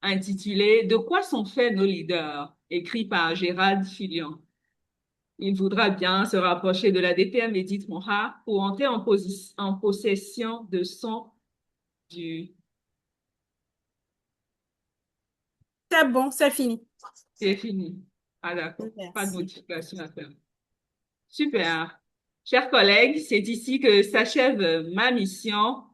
intitulé De quoi sont faits nos leaders, écrit par Gérald Filion. Il voudra bien se rapprocher de la DPM Edith Moha pour entrer en possession de son du... C'est bon, c'est fini. C'est fini. Ah d'accord, pas de Merci. modification à faire. Super. Chers collègues, c'est ici que s'achève ma mission.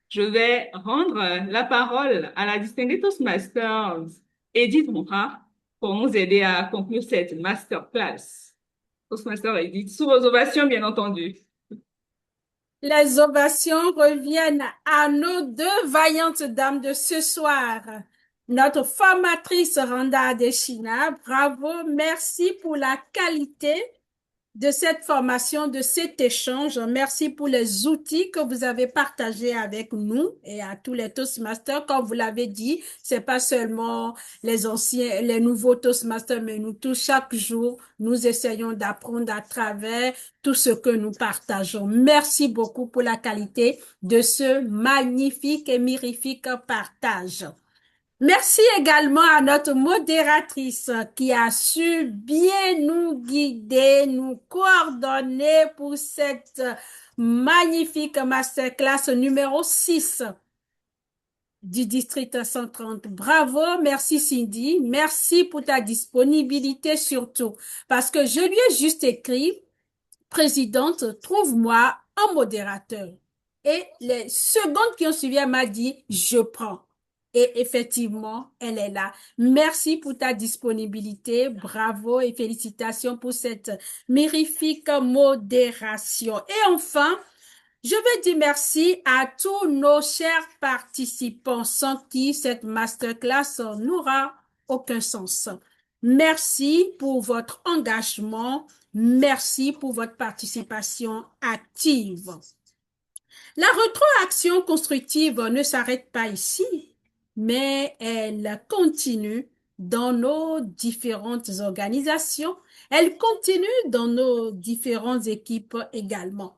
Je vais rendre la parole à la distinguée Toastmasters Edith Moha pour nous aider à conclure cette masterclass. Toastmaster Edith, sous vos ovations, bien entendu. Les ovations reviennent à nos deux vaillantes dames de ce soir. Notre formatrice Randa Adeshina, bravo, merci pour la qualité de cette formation, de cet échange. Merci pour les outils que vous avez partagés avec nous et à tous les Toastmasters. Comme vous l'avez dit, c'est pas seulement les anciens, les nouveaux Toastmasters, mais nous tous, chaque jour, nous essayons d'apprendre à travers tout ce que nous partageons. Merci beaucoup pour la qualité de ce magnifique et mirifique partage. Merci également à notre modératrice qui a su bien nous guider, nous coordonner pour cette magnifique masterclass numéro 6 du district 130. Bravo, merci Cindy, merci pour ta disponibilité surtout, parce que je lui ai juste écrit, présidente, trouve-moi un modérateur. Et les secondes qui ont suivi, elle m'a dit, je prends. Et effectivement, elle est là. Merci pour ta disponibilité. Bravo et félicitations pour cette mirifique modération. Et enfin, je veux dire merci à tous nos chers participants sans qui cette masterclass n'aura aucun sens. Merci pour votre engagement. Merci pour votre participation active. La rétroaction constructive ne s'arrête pas ici, mais elle continue dans nos différentes organisations. Elle continue dans nos différentes équipes également.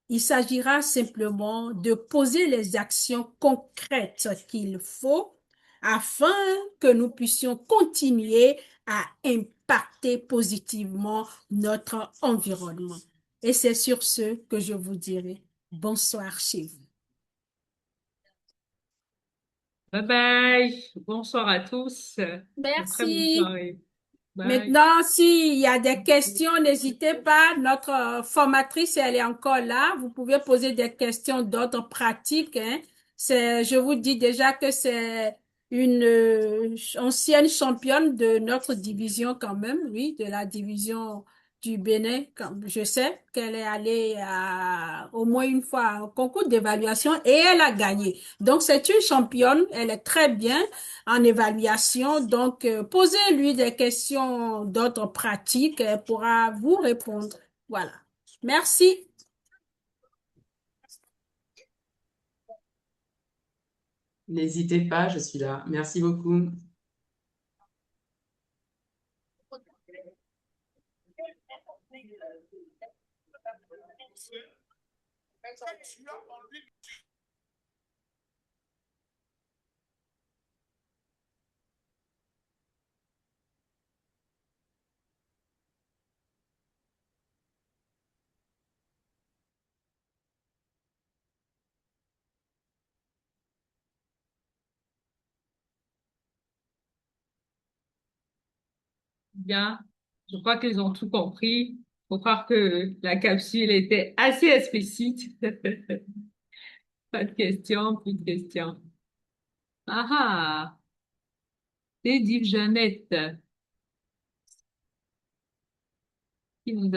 Il s'agira simplement de poser les actions concrètes qu'il faut afin que nous puissions continuer à impacter positivement notre environnement. Et c'est sur ce que je vous dirai bonsoir chez vous. Bye bye. Bonsoir à tous. Une très bonne Merci. soirée. Bye. Maintenant, s'il y a des questions, n'hésitez pas. Notre formatrice, elle est encore là. Vous pouvez poser des questions d'ordre pratique, hein. Je vous dis déjà que c'est une ancienne championne de notre division quand même, oui, de la division du Bénin. Je sais qu'elle est allée au moins une fois au concours d'évaluation et elle a gagné. Donc, c'est une championne. Elle est très bien en évaluation. Donc, posez-lui des questions d'ordre pratique, elle pourra vous répondre. Voilà. Merci. N'hésitez pas, je suis là. Merci beaucoup. Bien. Je crois qu'ils ont tout compris. Faut croire que la capsule était assez explicite. Pas de questions, plus de questions. Ah ah, c'est Jeannette qui nous a